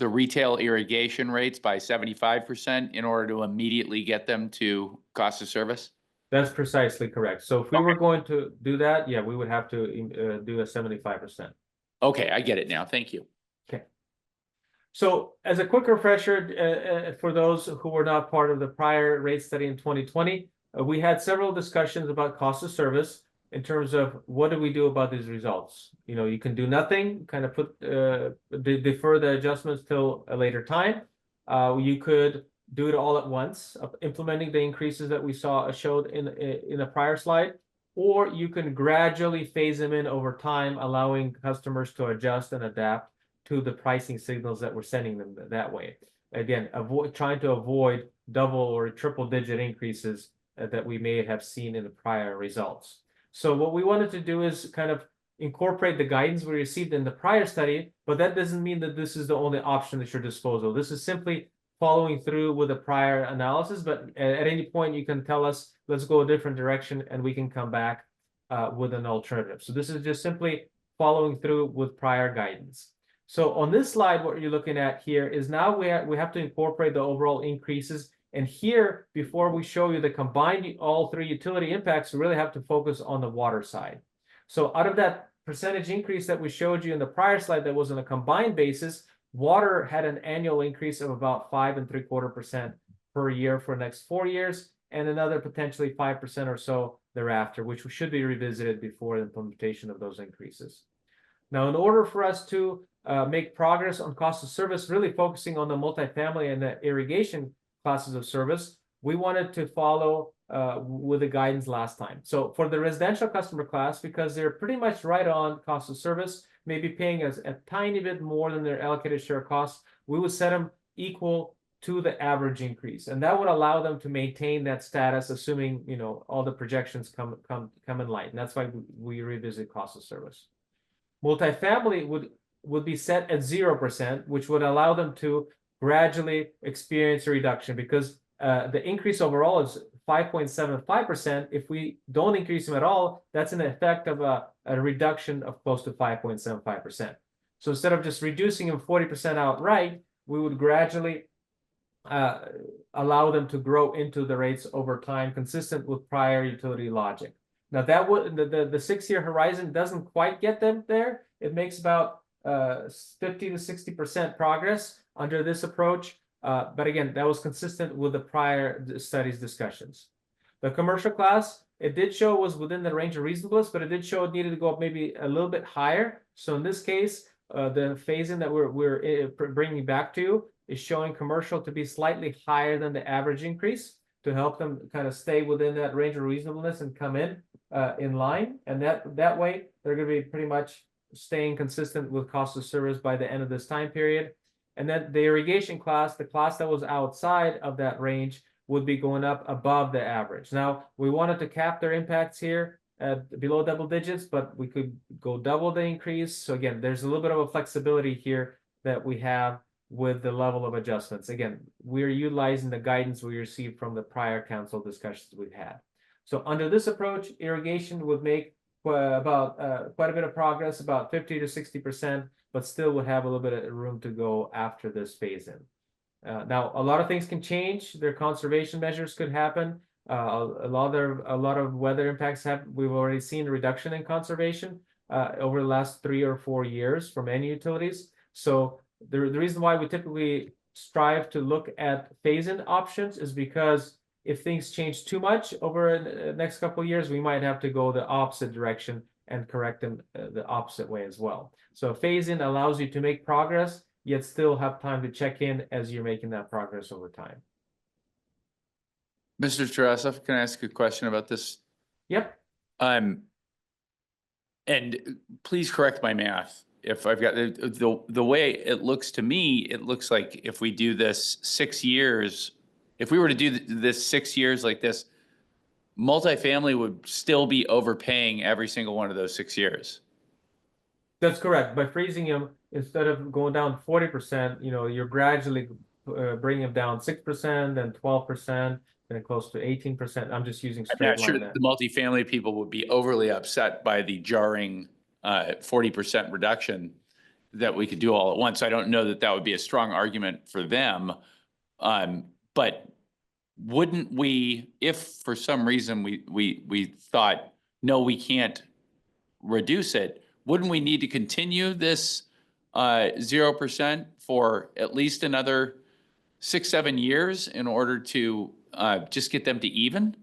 retail irrigation rates by 75% in order to immediately get them to cost of service? That's precisely correct. So if we were going to do that, yeah, we would have to do a 75%. Okay, I get it now. Thank you. Okay. So as a quick refresher, for those who were not part of the prior rate study in 2020, we had several discussions about cost of service in terms of what do we do about these results. You know, you can do nothing, kind of defer the adjustments till a later time. You could do it all at once, implementing the increases that we showed in a prior slide, or you can gradually phase them in over time, allowing customers to adjust and adapt to the pricing signals that we're sending them that way. Again, trying to avoid double or triple digit increases that we may have seen in the prior results. So what we wanted to do is kind of incorporate the guidance we received in the prior study, but that doesn't mean that this is the only option at your disposal. This is simply following through with a prior analysis, but at any point you can tell us, let's go a different direction and we can come back with an alternative. So this is just simply following through with prior guidance. So on this slide, what you're looking at here is now we have to incorporate the overall increases. And here, before we show you the combined all three utility impacts, we really have to focus on the water side. So out of that percentage increase that we showed you in the prior slide that was on a combined basis, water had an annual increase of about 5.75% per year for the next 4 years, and another potentially 5% or so thereafter, which should be revisited before the implementation of those increases. Now, in order for us to make progress on cost of service, really focusing on the multifamily and the irrigation classes of service, we wanted to follow with the guidance last time. So for the residential customer class, because they're pretty much right on cost of service, maybe paying us a tiny bit more than their allocated share costs, we would set them equal to the average increase. And that would allow them to maintain that status, assuming, you know, all the projections come in line. And that's why we revisit cost of service. Multifamily would be set at 0%, which would allow them to gradually experience a reduction, because the increase overall is 5.75%. If we don't increase them at all, that's an effect of a reduction of close to 5.75%. So instead of just reducing them 40% outright, we would gradually allow them to grow into the rates over time, consistent with prior utility logic. Now that would the 6-year horizon doesn't quite get them there. It makes about 50 to 60% progress under this approach. But again, that was consistent with the prior studies discussions. The commercial class, it did show was within the range of reasonableness, but it did show it needed to go up maybe a little bit higher. So in this case, the phase-in that we're bringing back to is showing commercial to be slightly higher than the average increase to help them kind of stay within that range of reasonableness and come in line. And that way, they're going to be pretty much staying consistent with cost of service by the end of this time period. And then the irrigation class, the class that was outside of that range, would be going up above the average. Now, we wanted to cap their impacts here at below double digits, but we could go double the increase. So again, there's a little bit of a flexibility here that we have with the level of adjustments. Again, we're utilizing the guidance we received from the prior council discussions we've had. So under this approach, irrigation would make about quite a bit of progress, about 50 to 60%, but still would have a little bit of room to go after this phase-in. Now, a lot of things can change. Their conservation measures could happen. A lot of weather impacts have. We've already seen a reduction in conservation, over the last 3 or 4 years for many utilities. So the reason why we typically strive to look at phase-in options is because if things change too much over the next couple of years, we might have to go the opposite direction and correct them the opposite way as well. So phase-in allows you to make progress, yet still have time to check in as you're making that progress over time. Mr. Tarasov, can I ask a question about this? Yep. And please correct my math. If I've got the way it looks to me, it looks like if we do this 6 years, if we were to do this 6 years like this, multifamily would still be overpaying every single one of those 6 years. That's correct. By freezing them, instead of going down 40%, you're gradually bringing them down 6%, then 12%, then close to 18%. I'm just using I'm straight not sure line that that. the multifamily people would be overly upset by the jarring 40% reduction that we could do all at once. I don't know that that would be a strong argument for them. But wouldn't we, if for some reason we thought, no, we can't reduce it, wouldn't we need to continue this 0% for at least another 6, 7 years in order to just get them to even?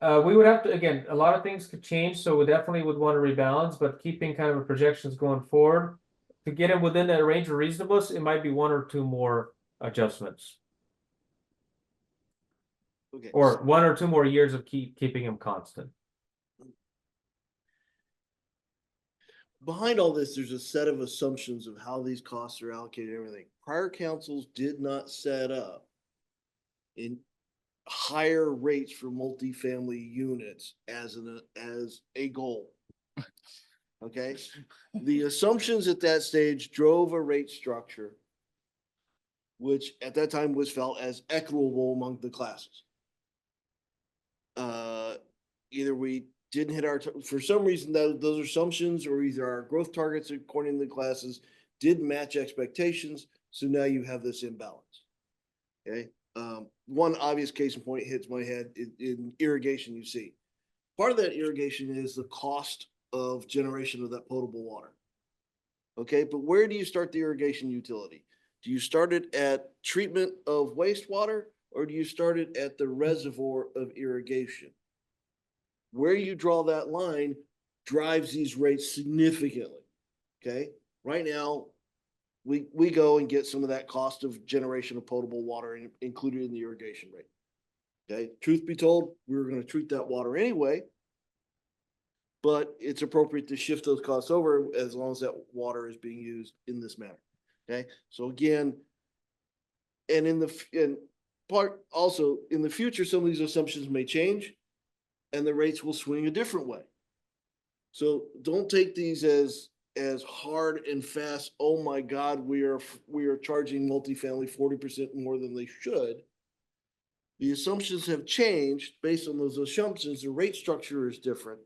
We would have to, again, a lot of things could change, so we definitely would want to rebalance, but keeping kind of a projections going forward. To get them within that range of reasonableness, it might be 1 or 2 more adjustments, Okay. or 1 or 2 more years of keeping them constant. Behind all this, there's a set of assumptions of how these costs are allocated and everything. Prior councils did not set up in higher rates for multifamily units as a goal. Okay, the assumptions at that stage drove a rate structure which at that time was felt as equitable among the classes. Either we didn't hit our, for some reason, those assumptions, or either our growth targets according to the classes didn't match expectations, so now you have this imbalance. Okay, one obvious case in point hits my head in irrigation. You see, part of that irrigation is the cost of generation of that potable water. Okay, but where do you start the irrigation utility? Do you start it at treatment of wastewater, or do you start it at the reservoir of irrigation? Where you draw that line drives these rates significantly. Okay, right now, we go and get some of that cost of generation of potable water included in the irrigation rate. Okay, truth be told, we were going to treat that water anyway, but it's appropriate to shift those costs over as long as that water is being used in this manner. Okay, so again, and in the future, some of these assumptions may change and the rates will swing a different way. So don't take these as hard and fast. Oh my God, we are charging multifamily 40% more than they should. The assumptions have changed. Based on those assumptions, the rate structure is different.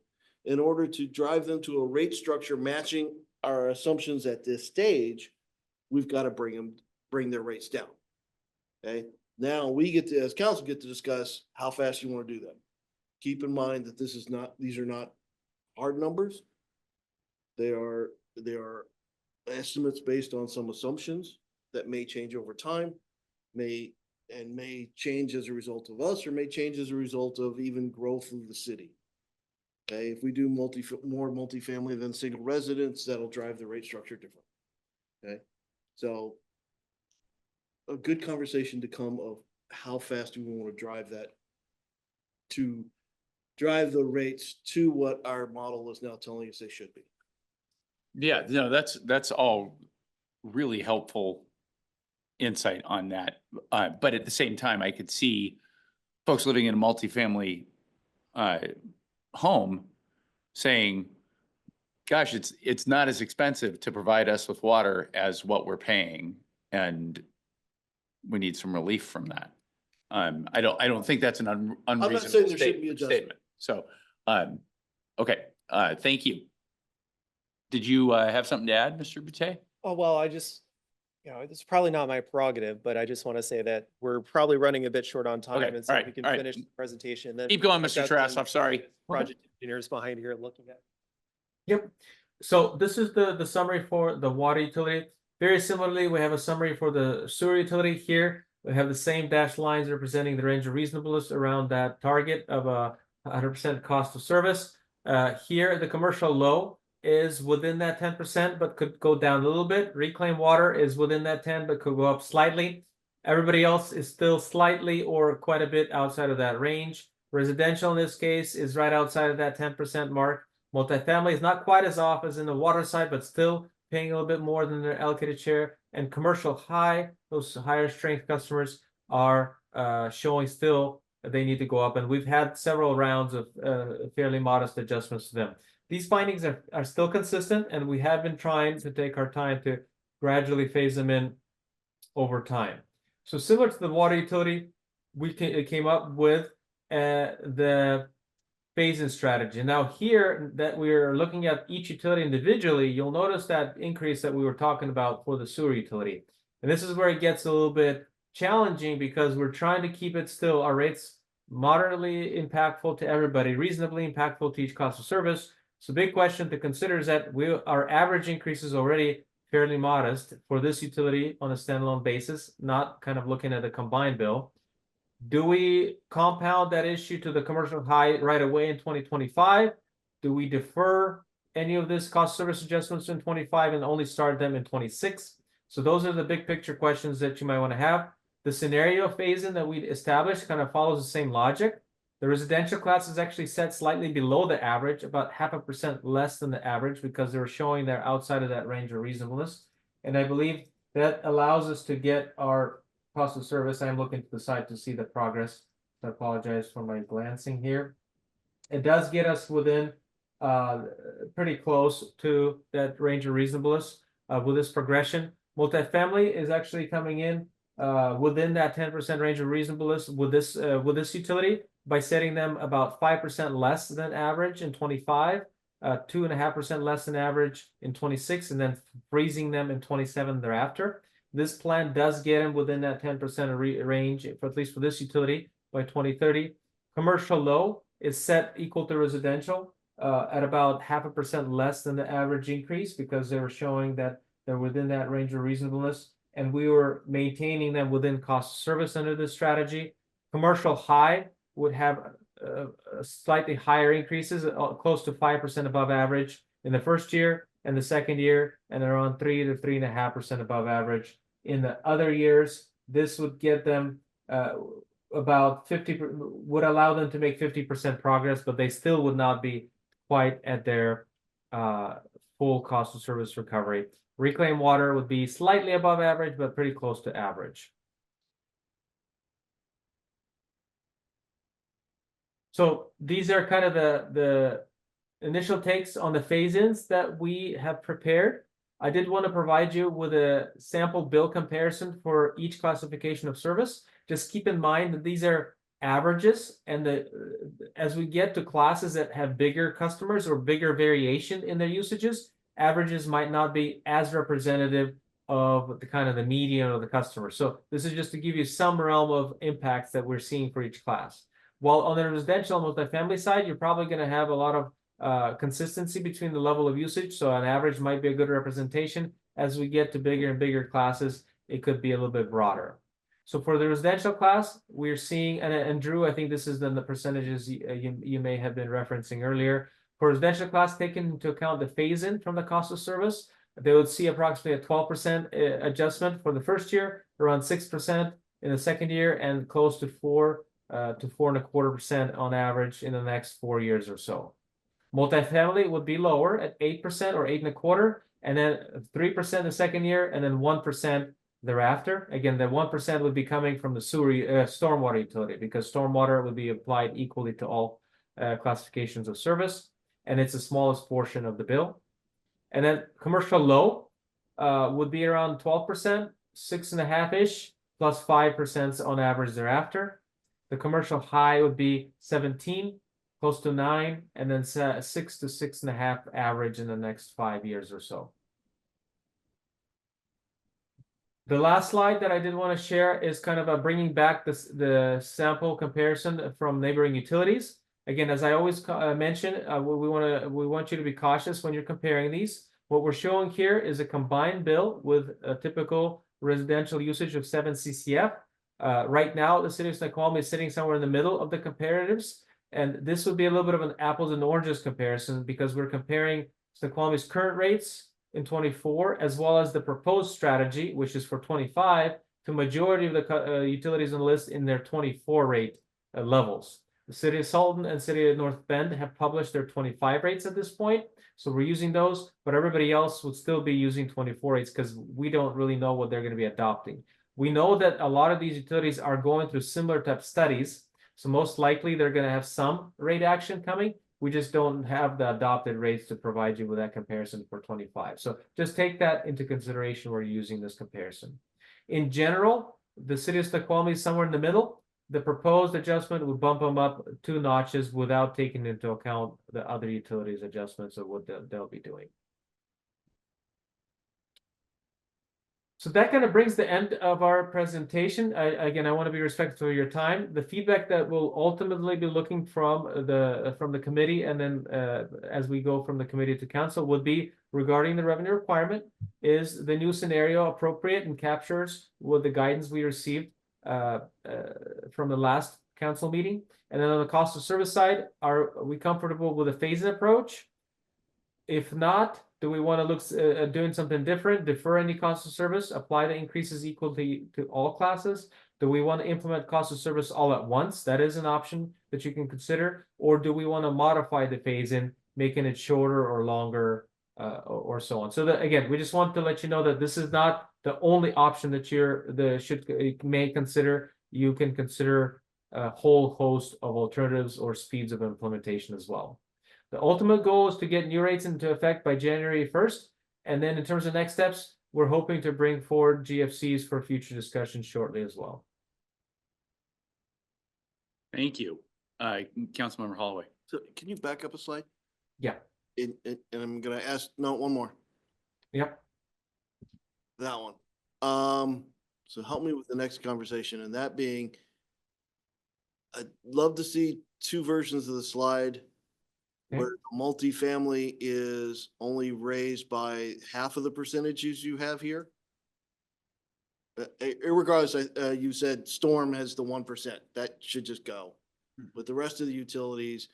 In order to drive them to a rate structure matching our assumptions at this stage, we've got to bring their rates down. Okay, now we get to, as council, get to discuss how fast you want to do that. Keep in mind that these are not hard numbers. They are estimates based on some assumptions that may change over time, may change as a result of us, or may change as a result of even growth of the city. Okay, if we do more multifamily than single residence, that'll drive the rate structure different. Okay, so a good conversation to come of how fast do we want to drive that, to drive the rates to what our model is now telling us they should be. Yeah, no, that's all really helpful insight on that. But at the same time, I could see folks living in a multifamily home saying, gosh, it's not as expensive to provide us with water as what we're paying, and we need some relief from that. I don't think that's an unreasonable saying there shouldn't be adjustment. statement. So, okay, thank you. Did you have something to add, Mr. Boutte? Oh, well, it's probably not my prerogative, but I just want to say that we're probably running a bit short on time. Okay, And so all right, we can all right. finish the presentation. Then Keep going, I've Mr. got some Tarasov, sorry. Project engineers behind here looking at Yep. So this is the summary for the water utility. Very similarly, we have a summary for the sewer utility here. We have the same dashed lines representing the range of reasonableness around that target of a 100% cost of service. Here, the commercial low is within that 10%, but could go down a little bit. Reclaimed water is within that 10, but could go up slightly. Everybody else is still slightly or quite a bit outside of that range. Residential in this case is right outside of that 10% mark. Multifamily is not quite as off as in the water side, but still paying a little bit more than their allocated share. And commercial high, those higher strength customers are showing still that they need to go up. And we've had several rounds of fairly modest adjustments to them. These findings are still consistent, and we have been trying to take our time to gradually phase them in over time. So similar to the water utility, we came up with the phase-in strategy. Now here that we're looking at each utility individually, you'll notice that increase that we were talking about for the sewer utility. And this is where it gets a little bit challenging because we're trying to keep it still, our rates moderately impactful to everybody, reasonably impactful to each cost of service. So big question to consider is that our average increase is already fairly modest for this utility on a standalone basis, not kind of looking at the combined bill. Do we compound that issue to the commercial high right away in 2025? Do we defer any of this cost service adjustments in 25 and only start them in 26? So those are the big picture questions that you might want to have. The scenario phase-in that we established kind of follows the same logic. The residential class is actually set slightly below the average, about 0.5% less than the average because they were showing they're outside of that range of reasonableness. And I believe that allows us to get our cost of service. I'm looking to the side to see the progress. I apologize for my glancing here. It does get us within pretty close to that range of reasonableness with this progression. Multifamily is actually coming in within that 10% range of reasonableness with this utility by setting them about 5% less than average in 25, 2.5% less than average in 26, and then freezing them in 27 thereafter. This plan does get them within that 10% range, for at least for this utility by 2030. Commercial low is set equal to residential at about 0.5% less than the average increase because they were showing that they're within that range of reasonableness, and we were maintaining them within cost of service under this strategy. Commercial high would have slightly higher increases, close to 5% above average in the first year and the second year, and around 3 to 3.5% above average in the other years. This would get them about 50, would allow them to make 50% progress, but they still would not be quite at their full cost of service recovery. Reclaimed water would be slightly above average, but pretty close to average. So these are kind of the initial takes on the phase-ins that we have prepared. I did want to provide you with a sample bill comparison for each classification of service. Just keep in mind that these are averages, and as we get to classes that have bigger customers or bigger variation in their usages, averages might not be as representative of the kind of the median of the customer. So this is just to give you some realm of impacts that we're seeing for each class. While on the residential multifamily side, you're probably going to have a lot of consistency between the level of usage. So an average might be a good representation. As we get to bigger and bigger classes, it could be a little bit broader. So for the residential class, we're seeing, and Drew, I think this is then the percentages you may have been referencing earlier. For residential class, taking into account the phase-in from the cost of service, they would see approximately a 12% adjustment for the first year, around 6% in the second year, and close to 4 to 4.25% on average in the next 4 years or so. Multifamily would be lower at 8% or 8.25%, and then 3% the second year, and then 1% thereafter. Again, the 1% would be coming from the stormwater utility, because stormwater would be applied equally to all classifications of service, and it's the smallest portion of the bill. And then commercial low would be around 12%, 6.5-ish, plus 5% on average thereafter. The commercial high would be 17, close to 9, and then 6 to 6.5 average in the next 5 years or so. The last slide that I did want to share is kind of bringing back the sample comparison from neighboring utilities. Again, as I always mention, we want you to be cautious when you're comparing these. What we're showing here is a combined bill with a typical residential usage of 7 CCF. Right now, the city of Snoqualmie is sitting somewhere in the middle of the comparatives. And this would be a little bit of an apples and oranges comparison because we're comparing Snoqualmie's current rates in 24 as well as the proposed strategy, which is for 25, to majority of the utilities on the list in their 24 rate levels. The city of Sultan and city of North Bend have published their 25 rates at this point. So we're using those, but everybody else would still be using 24 rates because we don't really know what they're going to be adopting. We know that a lot of these utilities are going through similar type studies. So most likely they're going to have some rate action coming. We just don't have the adopted rates to provide you with that comparison for 25. So just take that into consideration when you're using this comparison. In general, the city of Snoqualmie is somewhere in the middle. The proposed adjustment would bump them up 2 notches without taking into account the other utilities adjustments of what they'll be doing. So that kind of brings the end of our presentation. Again, I want to be respectful of your time. The feedback that we'll ultimately be looking from the committee, and then as we go from the committee to council, would be regarding the revenue requirement. Is the new scenario appropriate and captures with the guidance we received from the last council meeting? And then on the cost of service side, are we comfortable with a phase-in approach? If not, do we want to look at doing something different, defer any cost of service, apply the increases equal to all classes? Do we want to implement cost of service all at once? That is an option that you can consider. Or do we want to modify the phase-in, making it shorter or longer, or so on? So that, again, we just want to let you know that this is not the only option that may consider. You can consider a whole host of alternatives or speeds of implementation as well. The ultimate goal is to get new rates into effect by January 1st. And then in terms of next steps, we're hoping to bring forward GFCs for future discussion shortly as well. Thank you. Councilmember Holloway. So can you back up a slide? Yeah. And I'm gonna ask, no, one more, Yep. that one. So help me with the next conversation, and that being, I'd love to see 2 versions of the slide Okay. where multifamily is only raised by half of the percentages you have here. Irregardless, you said storm has the 1%, that should just go. But the rest of the utilities,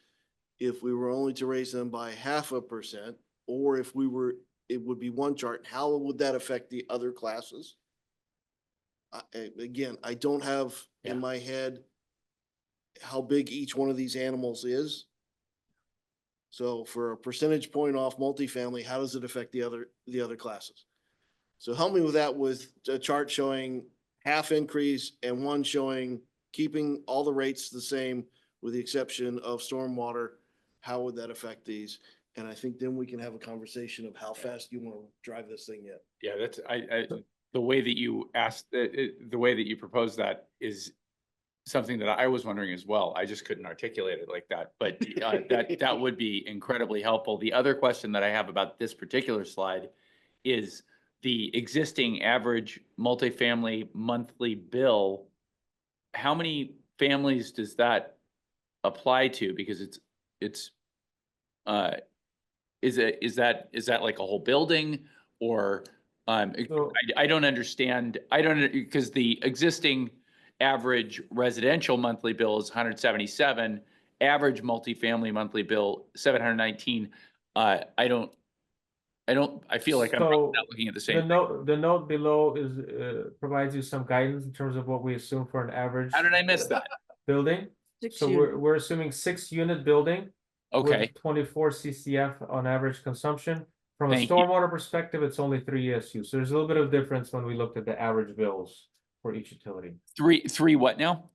if we were only to raise them by 0.5%, or if we were, it would be one chart, how would that affect the other classes? Again, I don't have Yeah. in my head how big each one of these animals is. So for a percentage point off multifamily, how does it affect the other classes? So help me with that, with a chart showing half increase and one showing keeping all the rates the same with the exception of stormwater. How would that affect these? And I think then we can have a conversation of how fast you want to drive this thing yet. Yeah, that's, the way that you asked, the way that you proposed that is something that I was wondering as well. I just couldn't articulate it like that, but that would be incredibly helpful. The other question that I have about this particular slide is the existing average multifamily monthly bill. How many families does that apply to? Because is that like a whole building, or So- I don't understand. Because the existing average residential monthly bill is 177, average multifamily monthly bill 719. I feel like I'm So not looking at the The same. note below provides you some guidance in terms of what we assume for an average. How did I miss that? Building. 6 So units. we're assuming 6-unit building. Okay, With 24 CCF on average consumption. From a Thank you. stormwater perspective, it's only 3 ESU. So there's a little bit of difference when we looked at the average bills for each utility. three what now?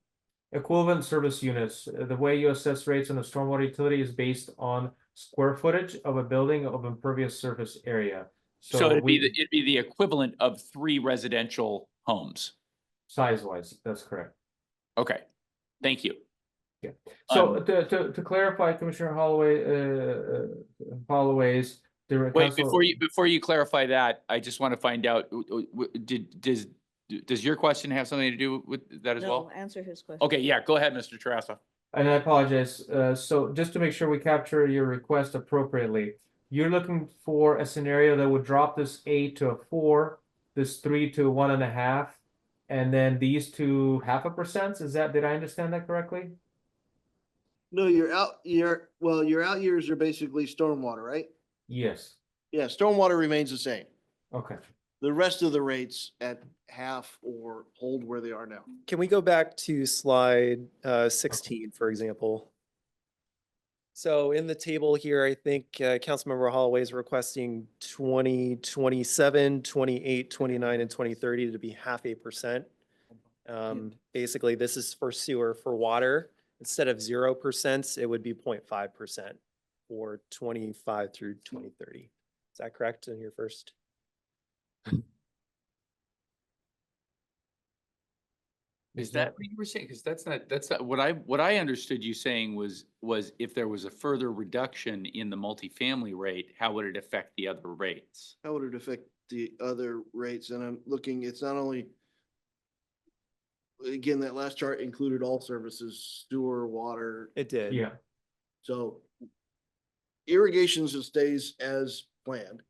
Equivalent service units, the way you assess rates on a stormwater utility is based on square footage of a building of impervious surface area. So it'd be the equivalent of 3 residential homes. Size wise, that's correct. Okay, thank you. So to clarify, Commissioner Holloway's. Wait, before you clarify that, I just want to find out, does your question have something to do with that as well? No, answer his question. Okay, yeah, go ahead, Mr. Tarassa. And I apologize, so just to make sure we capture your request appropriately, you're looking for a scenario that would drop this 8 to a 4, this 3 to 1.5, and then these two 0.5%? Did I understand that correctly? No, your out years are basically stormwater, right? Yes, Yeah, stormwater remains the same. okay. The rest of the rates at half or hold where they are now. Can we go back to slide 16, for example? So in the table here, I think Councilmember Holloway is requesting 2027, 28, 29, and 2030 to be 0.5%. Basically, this is for sewer. For water, instead of 0%, it would be 0.5% for 25 through 2030. Is that correct in your first? Is that what you were saying? Because that's not, what I understood you saying was if there was a further reduction in the multifamily rate, how would it affect the other rates? How would it affect the other rates? And I'm looking, it's not only, again, that last chart included all services, sewer, water. It did. Yeah, So irrigation stays as planned.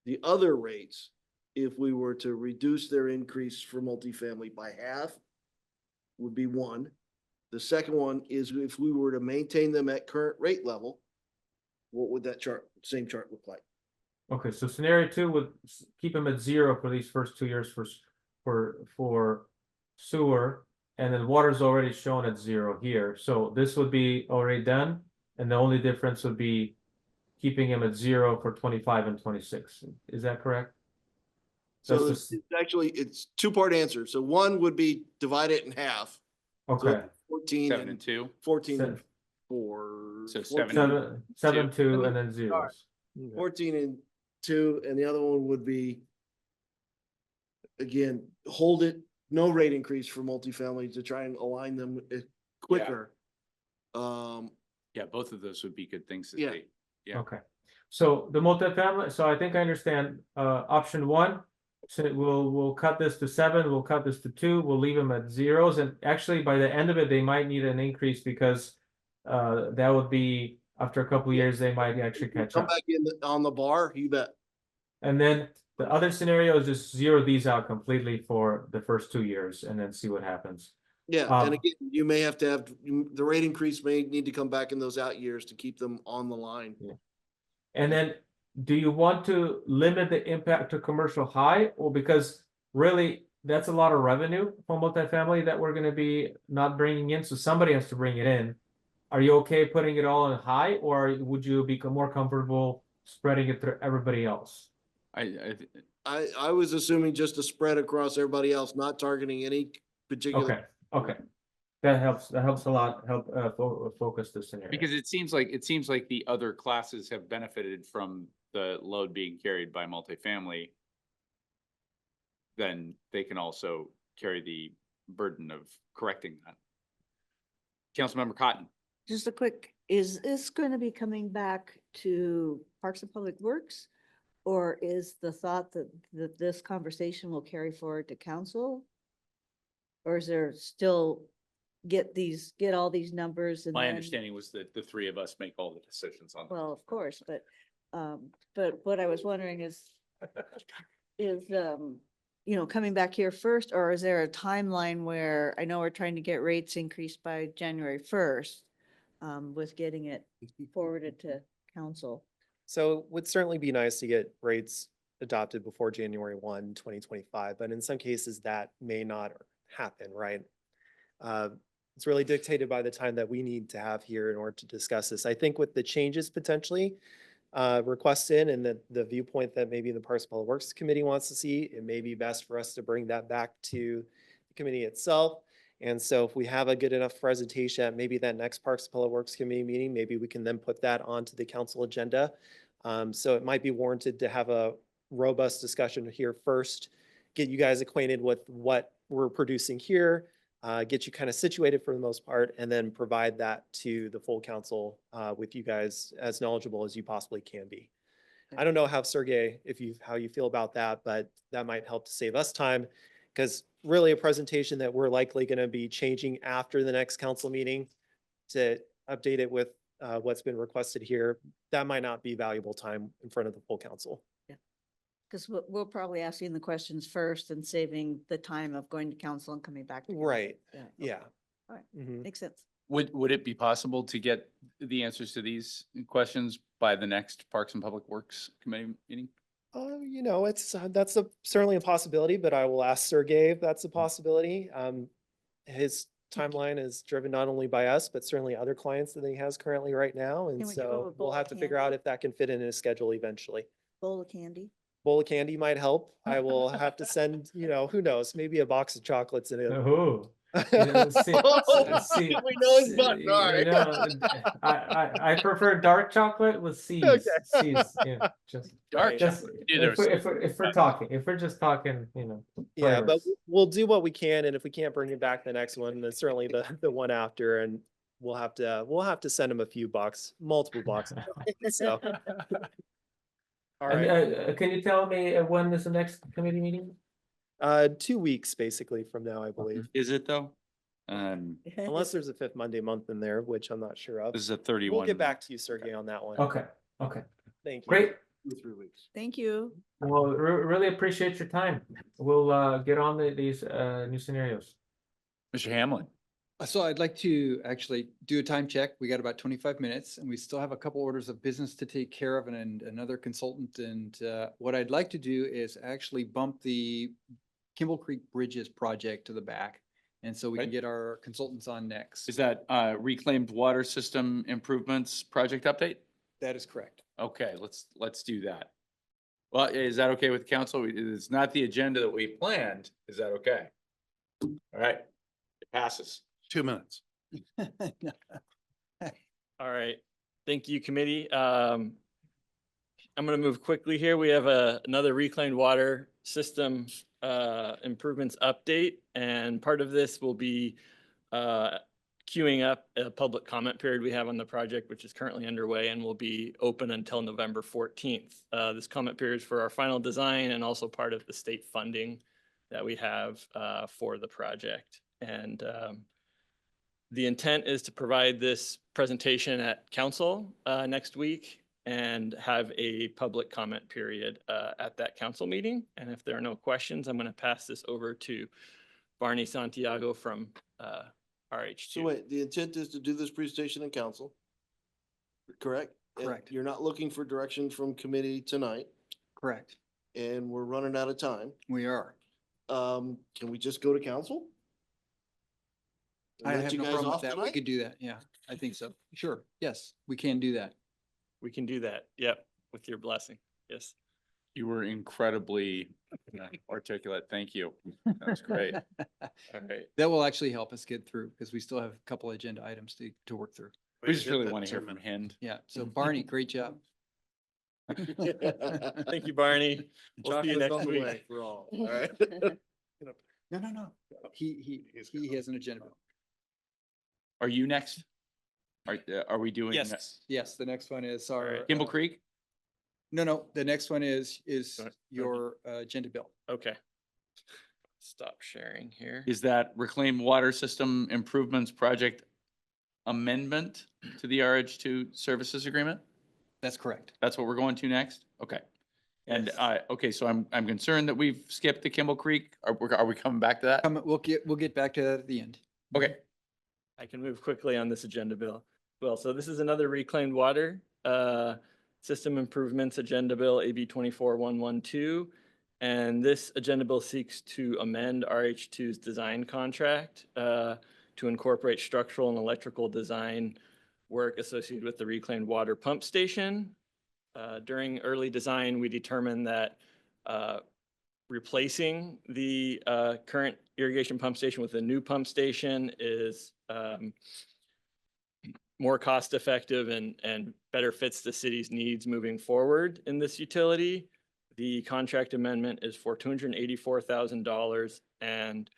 The other rates, if we were to reduce their increase for multifamily by half, would be one. The second one is if we were to maintain them at current rate level, what would that same chart look like? okay, so scenario 2 would keep them at 0 for these first 2 years for sewer, and then water's already shown at 0 here, so this would be already done, and the only difference would be keeping them at 0 for 25 and 26. Is that correct? So That's it's actually, it's two-part answer. So one would be divide it in half. So Okay, 14 7 and and 2? 14 and Se- 4. So 14 seven, 2, Two. and then zeros. 14 and 2, and the other one would be, again, hold it, no rate increase for multifamily to try and align them quicker. Yeah, both of those would be good things to Yeah. see. Yeah. Okay, so the multifamily, so I think I understand, option 1. So we'll cut this to 7, we'll cut this to 2, we'll leave them at zeros, and actually by the end of it, they might need an increase because that would be, after a couple of years, they might actually catch Come up. back in on the bar, you bet. And then the other scenario is just zero these out completely for the first 2 years and then see what happens. Yeah, Um, and again, you may have to have, the rate increase may need to come back in those out years to keep them on the line. And then, do you want to limit the impact to commercial high, or because really that's a lot of revenue from multifamily that we're gonna be not bringing in, so somebody has to bring it in. Are you okay putting it all in high, or would you be more comfortable spreading it through everybody else? I was assuming just a spread across everybody else, not targeting any particular. Okay, okay. That helps a lot, focus the scenario. Because it seems like the other classes have benefited from the load being carried by multifamily. Then they can also carry the burden of correcting that. Councilmember Cotton. Just a quick, is this going to be coming back to Parks and Public Works? Or is the thought that this conversation will carry forward to council? Or is there still get all these numbers and My then- understanding was that the three of us make all the decisions on that. Well, of course, but what I was wondering is, coming back here first, or is there a timeline where, I know we're trying to get rates increased by January 1st, with getting it forwarded to council? So it would certainly be nice to get rates adopted before January 1, 2025, but in some cases that may not happen, right? It's really dictated by the time that we need to have here in order to discuss this. I think with the changes potentially requested and the viewpoint that maybe the Parks and Public Works Committee wants to see, it may be best for us to bring that back to the committee itself. And so if we have a good enough presentation at maybe that next Parks and Public Works Committee meeting, maybe we can then put that onto the council agenda. So it might be warranted to have a robust discussion here first, get you guys acquainted with what we're producing here, get you kind of situated for the most part, and then provide that to the full council with you guys as knowledgeable as you possibly can be. I don't know how, Sergey, how you feel about that, but that might help to save us time, because really a presentation that we're likely going to be changing after the next council meeting to update it with what's been requested here, that might not be valuable time in front of the full council. Because we'll probably asking the questions first and saving the time of going to council and coming back. to council. Right, Yeah. okay. yeah. All right. Mhm. Makes sense. Would it be possible to get the answers to these questions by the next Parks and Public Works Committee meeting? You know, that's certainly a possibility, but I will ask Sergey if that's a possibility. His timeline is driven not only by us, but certainly other clients that he has currently right now. And Can we do it so with we'll bowl have of to figure out candy? if that can fit in his schedule eventually. Bowl of candy. Bowl of candy might help. I will have to send, who knows, maybe a box of chocolates in it. Oh, yeah, see, see, We know his see, butt, all you right. know, I prefer dark chocolate with C's, Okay. C's, just. Dark Just, chocolate. Knew there was if we're talking, if we're just talking, Yeah, but flavors. we'll do what we can. And if we can't bring it back the next one, then certainly the one after, and we'll have to send him a few bucks, multiple boxes. So, all And, right. can you tell me when is the next committee meeting? 2 weeks basically from now, I believe. Is it though? Unless there's a fifth Monday month in there, which I'm not sure of. This is a 31. We'll get back to you, Sergey, on that one. Okay, okay, Thank you. great. 2 or 3 weeks. Thank you. Well, really appreciate your time. We'll get on these new scenarios. Mr. Hamlin. So I'd like to actually do a time check. We got about 25 minutes and we still have a couple orders of business to take care of and another consultant. And what I'd like to do is actually bump the Kimball Creek Bridges project to the back. And so we can Right. get our consultants on next. Is that reclaimed water system improvements project update? That is correct. Okay, let's do that. Well, is that okay with council? It's not the agenda that we planned. Is that okay? All right, it passes. 2 minutes. All right, thank you, committee. I'm gonna move quickly here. We have another reclaimed water system improvements update, and part of this will be queuing up a public comment period we have on the project, which is currently underway and will be open until November 14th. This comment period is for our final design and also part of the state funding that we have for the project. And the intent is to provide this presentation at council next week and have a public comment period at that council meeting. And if there are no questions, I'm going to pass this over to Barney Santiago from RH2. So wait, the intent is to do this presentation in council? Correct? And Correct. You're not looking for direction from committee tonight, Correct. and we're running out of time. We are. Can we just go to council? And I let have you no guys problem with off that. We tonight? could do that. Yeah, I think so. Sure. Yes, we can do that. We can do that. Yep, with your blessing. Yes. You were incredibly articulate. Thank you. That was great. All right. That will actually help us get through because we still have a couple agenda items to work through. We just really want to hear from Hind. Yeah. So Barney, great job. Thank you, Barney. We'll see you Chocolate's next on the week. way for all, all right? No. He has an agenda. Are you next? Are we doing? Yes. Yes, the next one is our. Kimball Creek? No, the next one is Sorry, your agenda bill. Okay. Stop sharing here. Is that reclaimed water system improvements project amendment to the RH2 services agreement? That's correct. That's what we're going to next? Okay. And Yes. okay, so I'm concerned that we've skipped the Kimball Creek. Are we coming back to that? We'll get back to that at the end. Okay, I can move quickly on this agenda bill. Well, so this is another reclaimed water system improvements agenda bill, AB 24112. And this agenda bill seeks to amend RH2's design contract to incorporate structural and electrical design work associated with the reclaimed water pump station. During early design, we determined that replacing the current irrigation pump station with a new pump station is more cost effective and better fits the city's needs moving forward in this utility. The contract amendment is for $284,000. And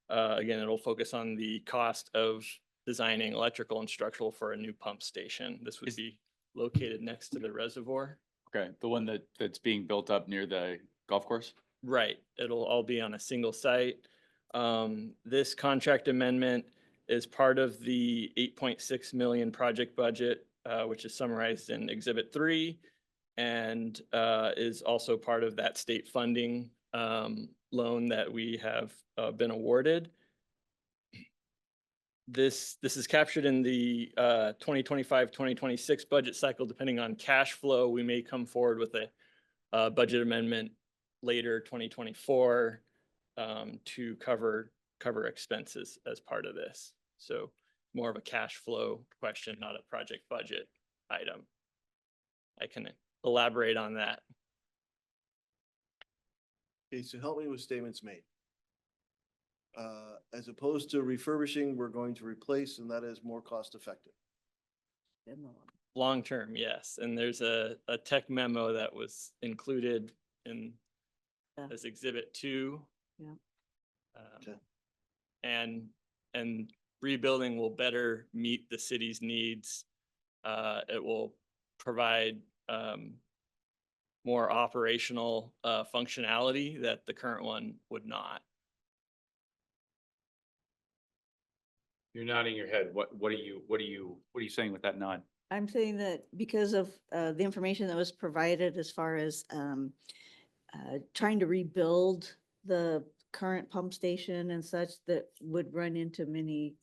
again, it'll focus on the cost of designing electrical and structural for a new pump station. This would be located next to the reservoir. okay. The one that's being built up near the golf course? Right, it'll all be on a single site. This contract amendment is part of the 8.6 million project budget, which is summarized in Exhibit 3, and is also part of that state funding loan that we have been awarded. This is captured in the 2025-2026 budget cycle. Depending on cash flow, we may come forward with a budget amendment later 2024 to cover expenses as part of this. So more of a cash flow question, not a project budget item. I can elaborate on that. Okay, so help me with statements made. As opposed to refurbishing, we're going to replace, and that is more cost effective. In the long- Long term, yes. And there's a tech memo that was included in Yeah. as Exhibit 2. Yeah. Okay. And rebuilding will better meet the city's needs. It will provide more operational functionality that the current one would not. You're nodding your head. What are you saying with that nod? I'm saying that because of the information that was provided as far as trying to rebuild the current pump station and such, that would run into many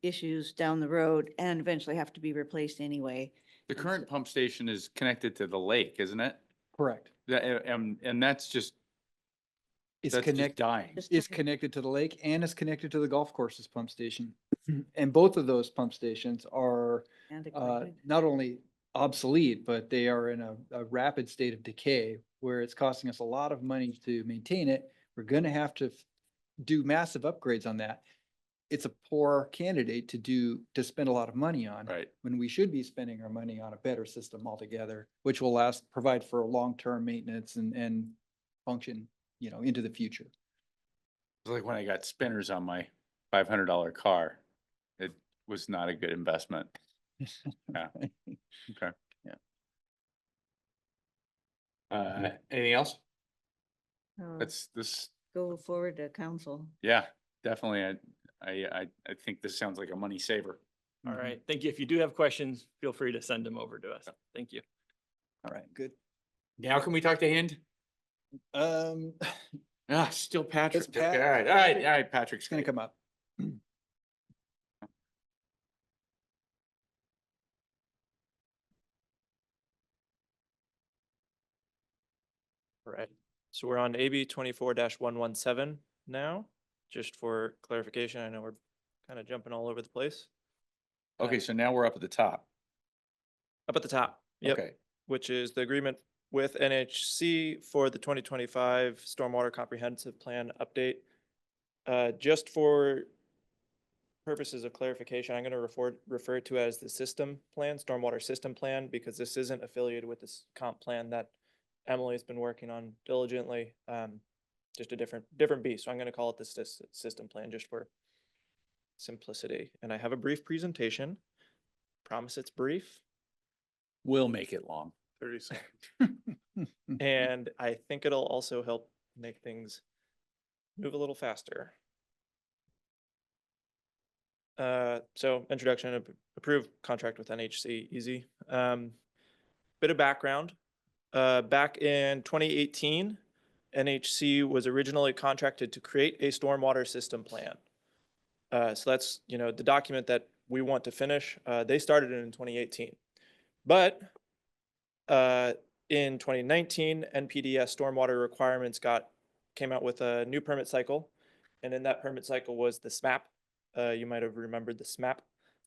issues down the road and eventually have to be replaced anyway. The current pump station is connected to the lake, isn't it? Correct. And that's just, It's that's just connected, dying. Just it's trying- connected to the lake and it's connected to the golf course's pump station. And both of those pump stations are antiquated. not only obsolete, but they are in a rapid state of decay where it's costing us a lot of money to maintain it. We're gonna have to do massive upgrades on that. It's a poor candidate to spend a lot of money on. Right. When we should be spending our money on a better system altogether, which will provide for long-term maintenance and function, into the future. It's like when I got spinners on my $500 car. It was not a good investment. Yeah. Okay. Yeah. Anything else? So This, Go forward to council. yeah, definitely. I think this sounds like a money saver. All right. Thank you. If you do have questions, feel free to send them over to us. Thank you. All right, good. Now can we talk to Hind? Still Patrick. It's Pat. Okay, all right, Patrick's It's gonna come up. Right, so we're on AB 24-117 now, just for clarification. I know we're kind of jumping all over the place. Okay, so now we're up at the top. Up at the top, yep, Okay, which is the agreement with NHC for the 2025 Stormwater Comprehensive Plan update. Just for purposes of clarification, I'm going to refer to as the system plan, Stormwater System Plan, because this isn't affiliated with this comp plan that Emily's been working on diligently, just a different beast. So I'm going to call it the system plan just for simplicity. And I have a brief presentation. Promise it's brief. we'll make it long. 30 seconds. And I think it'll also help make things move a little faster. So introduction, approved contract with NHC, easy. Bit of background. Back in 2018, NHC was originally contracted to create a stormwater system plan. So that's, the document that we want to finish. They started it in 2018. But in 2019, NPDES stormwater requirements came out with a new permit cycle. And in that permit cycle was the SMAP. You might have remembered the SMAP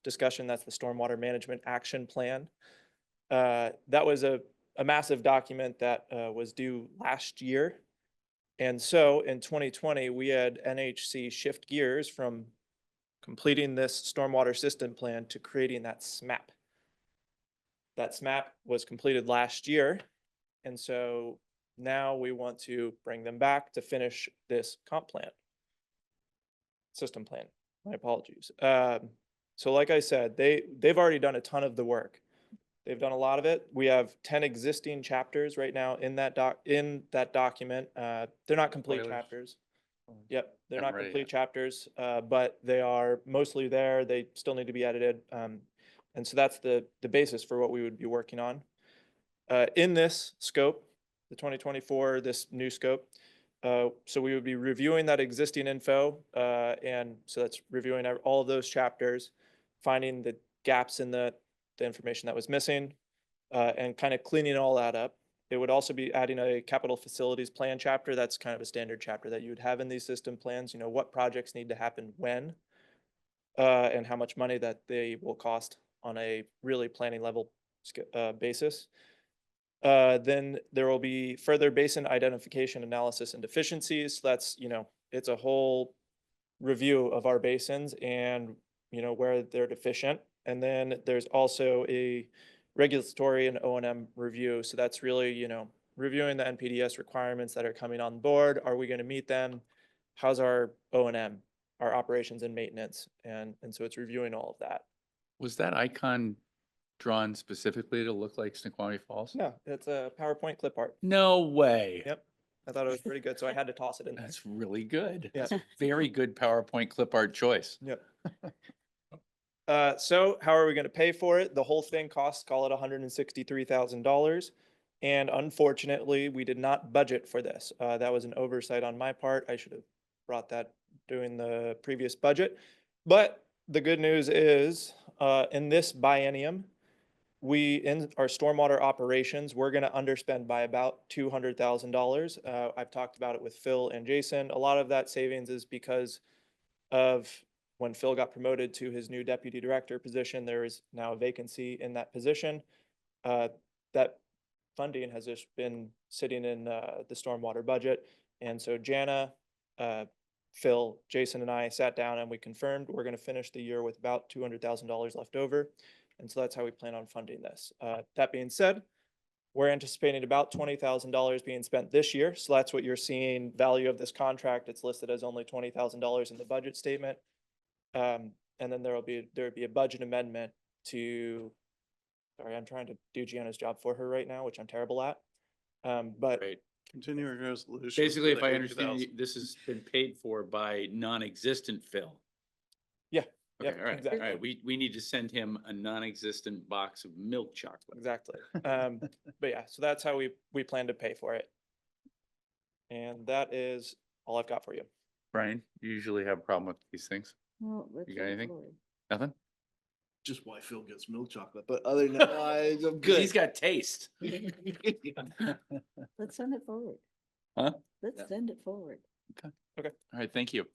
discussion. That's the Stormwater Management Action Plan. That was a massive document that was due last year. And so in 2020, we had NHC shift gears from completing this stormwater system plan to creating that SMAP. That SMAP was completed last year. And so now we want to bring them back to finish this comp plan. System plan, my apologies. So like I said, they've already done a ton of the work. They've done a lot of it. We have 10 existing chapters right now in that document. They're not complete Spoilers. chapters. Yep, they're Haven't not read it complete yet. chapters, but they are mostly there. They still need to be edited. And so that's the basis for what we would be working on. In this scope, the 2024, this new scope, so we would be reviewing that existing info, and so that's reviewing all of those chapters, finding the gaps in the information that was missing, and kind of cleaning all that up. It would also be adding a capital facilities plan chapter. That's kind of a standard chapter that you would have in these system plans. You know, what projects need to happen when, and how much money that they will cost on a really planning level basis. Then there will be further basin identification, analysis, and deficiencies. That's, you know, it's a whole review of our basins and, you know, where they're deficient. And then there's also a regulatory and O&M review. So that's really, you know, reviewing the NPDES requirements that are coming on board. Are we going to meet them? How's our O&M, our operations and maintenance? And so it's reviewing all of that. Was that icon drawn specifically to look like Snoqualmie Falls? No, it's a PowerPoint clip art. No way. Yep. I thought it was pretty good, so I had to toss it in there. That's really good. Yeah. That's a very good PowerPoint clip art choice. Yep. So how are we gonna pay for it? The whole thing costs, call it $163,000. And unfortunately, we did not budget for this. That was an oversight on my part. I should have brought that during the previous budget. But the good news is, in this biennium, in our stormwater operations, we're gonna underspend by about $200,000. I've talked about it with Phil and Jason. A lot of that savings is because of when Phil got promoted to his new deputy director position, there is now a vacancy in that position. That funding has just been sitting in the stormwater budget. And so Jana, Phil, Jason, and I sat down and we confirmed we're gonna finish the year with about $200,000 left over. And so that's how we plan on funding this. That being said, we're anticipating about $20,000 being spent this year. So that's what you're seeing, value of this contract. It's listed as only $20,000 in the budget statement. And then there'd be a budget amendment to, sorry, I'm trying to do Gianna's job for her right now, which I'm terrible at. But Right. Continuing resolution. Basically, for if the I understand, 80,000. this has been paid for by non-existent Phil. yeah, Okay, Yep, all right, all exactly. right. We need to send him a non-existent box of milk chocolate. exactly. But yeah, so that's how we plan to pay for it. And that is all I've got for you. Brian, you usually have a problem with these things? Well, let's You got move anything? forward. Nothing? Just why Phil gets milk chocolate, but other than that, I'm good. He's got taste. Let's send it forward. Huh? Let's Yeah. send it forward. All right, thank you.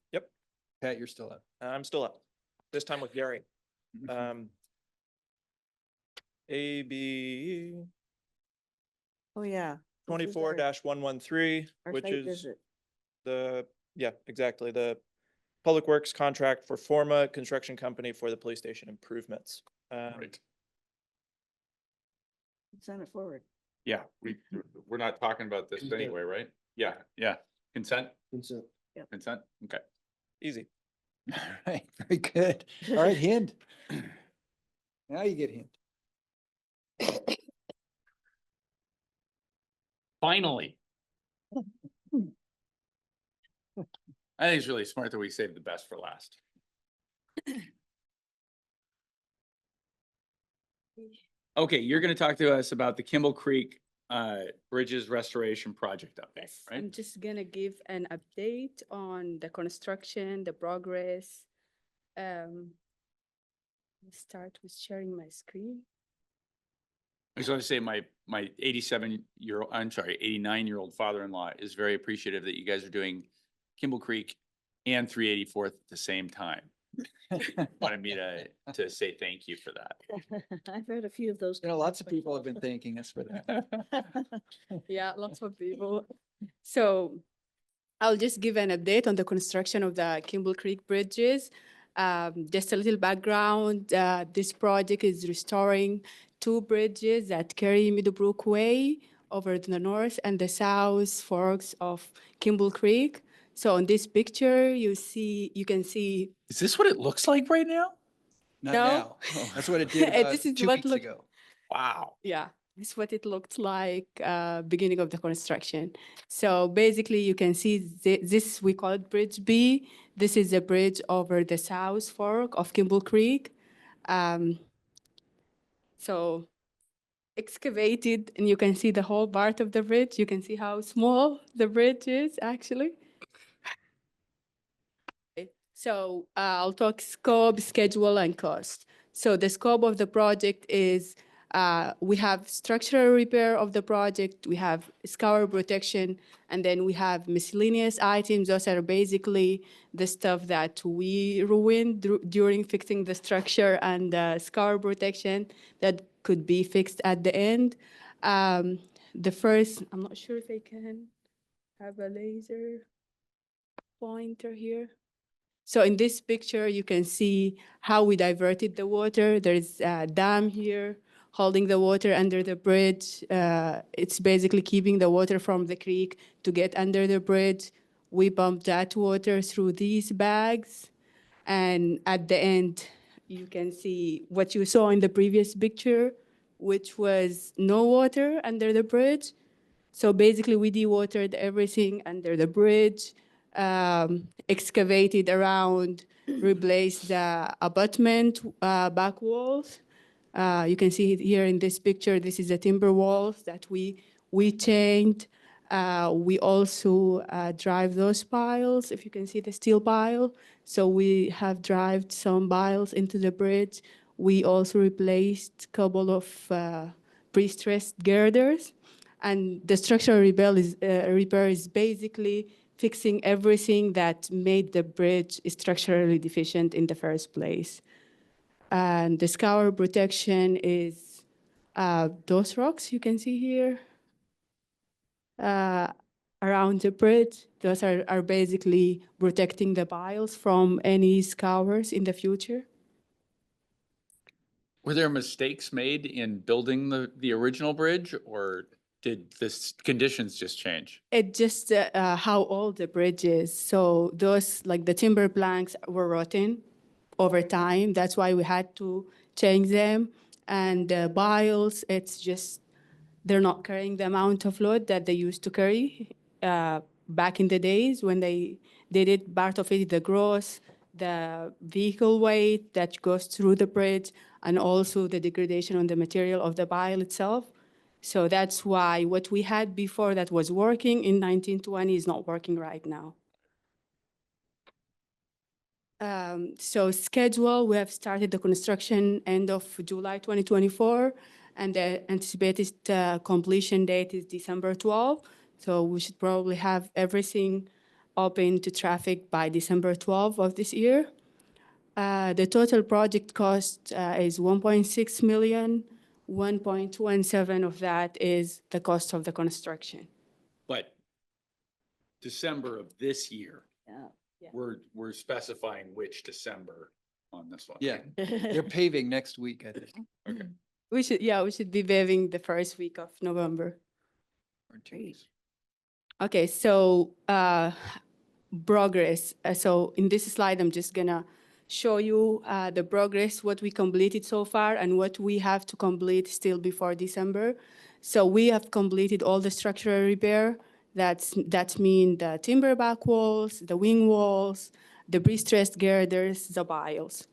Pat, you're still up. I'm still up, this time with Gary. AB Oh, yeah. This is 24-113, our which site is visit. yeah, exactly, the Public Works contract for Forma Construction Company for the police station improvements. Right. Send it forward. Yeah, we're not talking about this anyway, right? Yeah, yeah. Consent, Consent. consent, okay. Easy. All right, very good. All right, hint. Now you get hint. Finally. I think it's really smart that we save the best for last. Okay, you're gonna talk to us about the Kimball Creek Bridges Restoration Project update, Yes, right? I'm just gonna give an update on the construction, the progress. Let's start with sharing my screen. I just want to say my 89-year-old father-in-law is very appreciative that you guys are doing Kimball Creek and 384th at the same time. Wanted me to say thank you for that. I've heard a few of those. You know, lots of comments people have been myself. thanking us for that. Yeah, lots of people. So I'll just give an update on the construction of the Kimball Creek bridges. Just a little background, this project is restoring two bridges that carry Meadowbrook Way over to the north and the south forks of Kimball Creek. So on this picture, you can see, Is this what it looks like right now? Not No. now. That's what it did This is 2 what weeks look- ago. Wow. yeah, This is what it looked like beginning of the construction. So basically, you can see this, we call it Bridge B. This is a bridge over the South Fork of Kimball Creek. So excavated, and you can see the whole part of the bridge. You can see how small the bridge is, actually. So I'll talk scope, schedule, and cost. So the scope of the project is we have structural repair of the project, we have scour protection, and then we have miscellaneous items. Those are basically the stuff that we ruined during fixing the structure and scour protection that could be fixed at the end. The first, I'm not sure if I can have a laser pointer here. So in this picture, you can see how we diverted the water. There's a dam here holding the water under the bridge. It's basically keeping the water from the creek to get under the bridge. We pump that water through these bags. And at the end, you can see what you saw in the previous picture, which was no water under the bridge. So basically, we dewatered everything under the bridge, excavated around, replaced the abutment back walls. You can see it here in this picture. This is the timber walls that we chained. We also drive those piles, if you can see the steel pile. So we have driven some piles into the bridge. We also replaced a couple of pre-stressed girders. And the structural repair is basically fixing everything that made the bridge structurally deficient in the first place. And the scour protection is those rocks you can see here around the bridge. Those are basically protecting the piles from any scours in the future. Were there mistakes made in building the original bridge, or did this conditions just change? It just how old the bridge is. So those, like the timber planks were rotten over time. That's why we had to change them. And the piles, it's just, they're not carrying the amount of load that they used to carry back in the days when they did it. Part of it, the gross, the vehicle weight that goes through the bridge, and also the degradation on the material of the pile itself. So that's why what we had before that was working in 1920 is not working right now. So schedule, we have started the construction end of July 2024, and the anticipated completion date is December 12. So we should probably have everything open to traffic by December 12 of this year. The total project cost is 1.6 million. 1.17 of that is the cost of the construction. But December of this year, Yeah. we're specifying which December on this one. Yeah, they're paving next week, I think. We should be paving the first week of November. Or 2 weeks. Okay, so progress. So in this slide, I'm just gonna show you the progress, what we completed so far and what we have to complete still before December. So we have completed all the structural repair. That mean the timber back walls, the wing walls, the pre-stressed girders, the piles.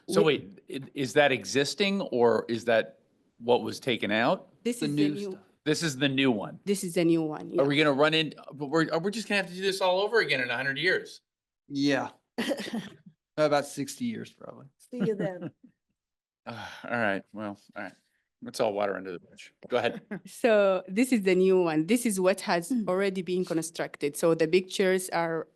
So wait, is that existing, or is that what was taken out? This The is new stuff. This is the new one. This is the new one. Are we gonna run in, but are we just gonna have to do this all over again in 100 years? Yeah, about 60 years probably. See you then. All right, well, all right. It's all water under the bridge. Go ahead. So this is the new one. This is what has already been constructed. So the pictures are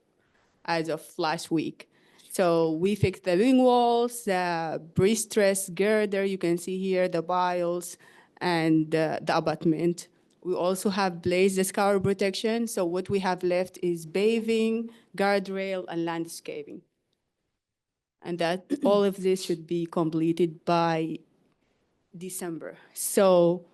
as of last week. So we fixed the wing walls, the pre-stressed girder, you can see here, the piles, and the abutment. We also have blazed the scour protection. So what we have left is paving, guardrail, and landscaping. And that all of this should be completed by December. So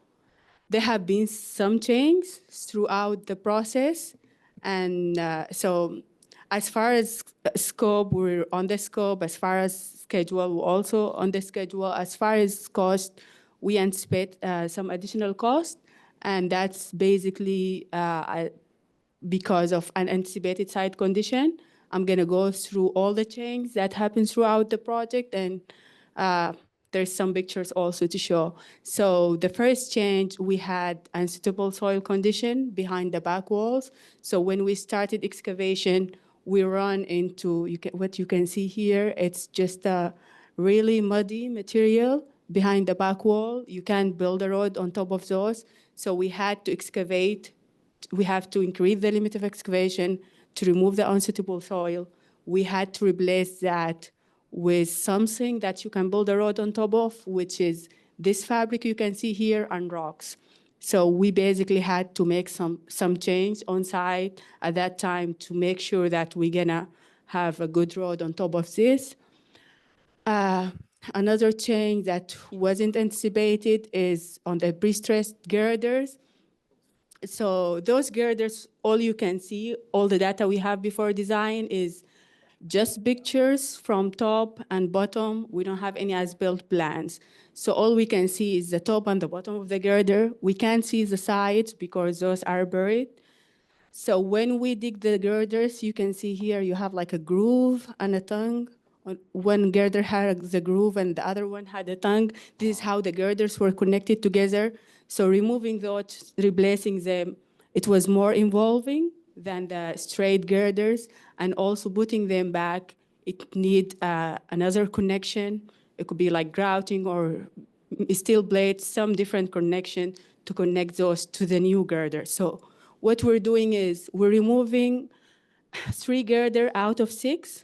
there have been some changes throughout the process. And so as far as scope, we're on the scope. As far as schedule, we're also on the schedule. As far as cost, we anticipate some additional cost, and that's basically because of an anticipated site condition. I'm gonna go through all the changes that happen throughout the project, and there's some pictures also to show. So the first change, we had unsuitable soil condition behind the back walls. So when we started excavation, we run into what you can see here. It's just a really muddy material behind the back wall. You can't build a road on top of those. So we had to excavate. We have to increase the limit of excavation to remove the unsuitable soil. We had to replace that with something that you can build a road on top of, which is this fabric you can see here and rocks. So we basically had to make some change on site at that time to make sure that we're gonna have a good road on top of this. Another change that wasn't anticipated is on the pre-stressed girders. So those girders, all you can see, all the data we have before design is just pictures from top and bottom. We don't have any as-built plans. So all we can see is the top and the bottom of the girder. We can't see the sides because those are buried. So when we dig the girders, you can see here you have like a groove and a tongue. One girder had the groove and the other one had a tongue. This is how the girders were connected together. So removing those, replacing them, it was more involving than the straight girders, and also putting them back, it need another connection. It could be like grouting or steel blades, some different connection to connect those to the new girder. So what we're doing is we're removing 3 girder out of 6.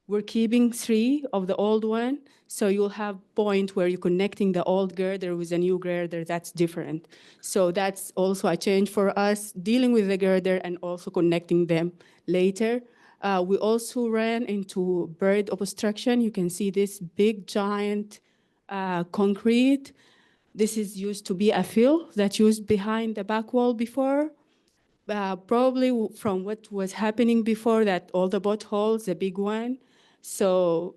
We're keeping 3 of the old one. So you'll have point where you're connecting the old girder with a new girder that's different. So that's also a change for us, dealing with the girder and also connecting them later. We also ran into bird obstruction. You can see this big giant concrete. This is used to be a fill that's used behind the back wall before. Probably from what was happening before that, all the potholes, the big one. So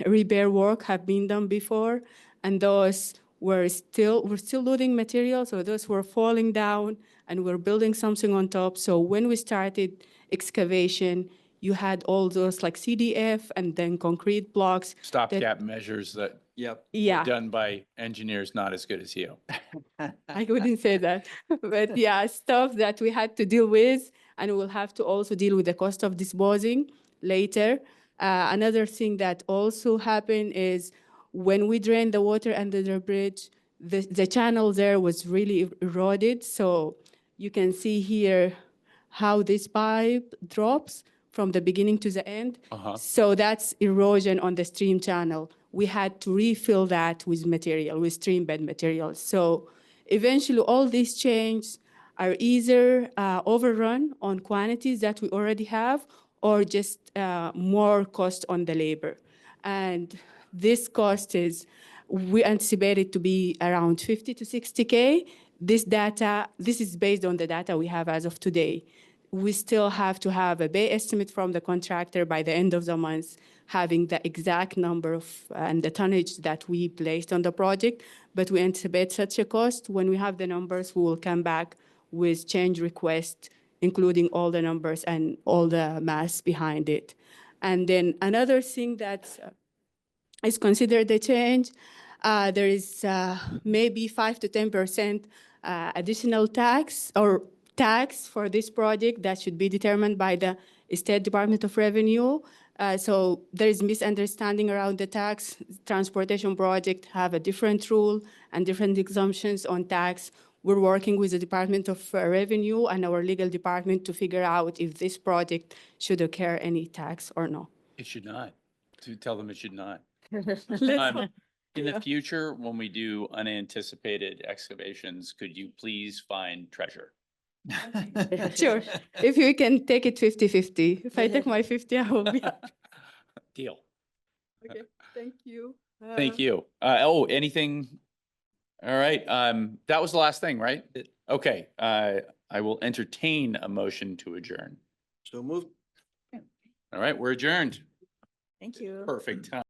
repair work have been done before, and those we're still loading material. So those were falling down, and we're building something on top. So when we started excavation, you had all those like CDF and then concrete blocks. Stopgap measures that Yep. were done by engineers not as good as you. I wouldn't say that, but yeah, stuff that we had to deal with, and we'll have to also deal with the cost of disposing later. Another thing that also happened is when we drained the water under the bridge, the channel there was really eroded. So you can see here how this pipe drops from the beginning to the end. So that's erosion on the stream channel. We had to refill that with material, with stream bed material. So eventually all these changes are either overrun on quantities that we already have, or just more cost on the labor. And this cost is, we anticipate it to be around 50 to 60K. This is based on the data we have as of today. We still have to have a bay estimate from the contractor by the end of the month, having the exact number of and the tonnage that we placed on the project. But we anticipate such a cost. When we have the numbers, we will come back with change request, including all the numbers and all the mass behind it. And then another thing that is considered a change, there is maybe 5 to 10% additional tax for this project that should be determined by the State Department of Revenue. So there is misunderstanding around the tax. Transportation project have a different rule and different exemptions on tax. We're working with the Department of Revenue and our legal department to figure out if this project should occur any tax or no. It should not. To tell them it should not. Let's In the future, when we do unanticipated excavations, could you please find treasure? Sure. If you can take it 50-50. If I take my 50, I will be. Deal. Okay, thank you. Thank you. Anything? All right, that was the last thing, right? Okay, I will entertain a motion to adjourn. So move. All right, we're adjourned. Thank you. Perfect time.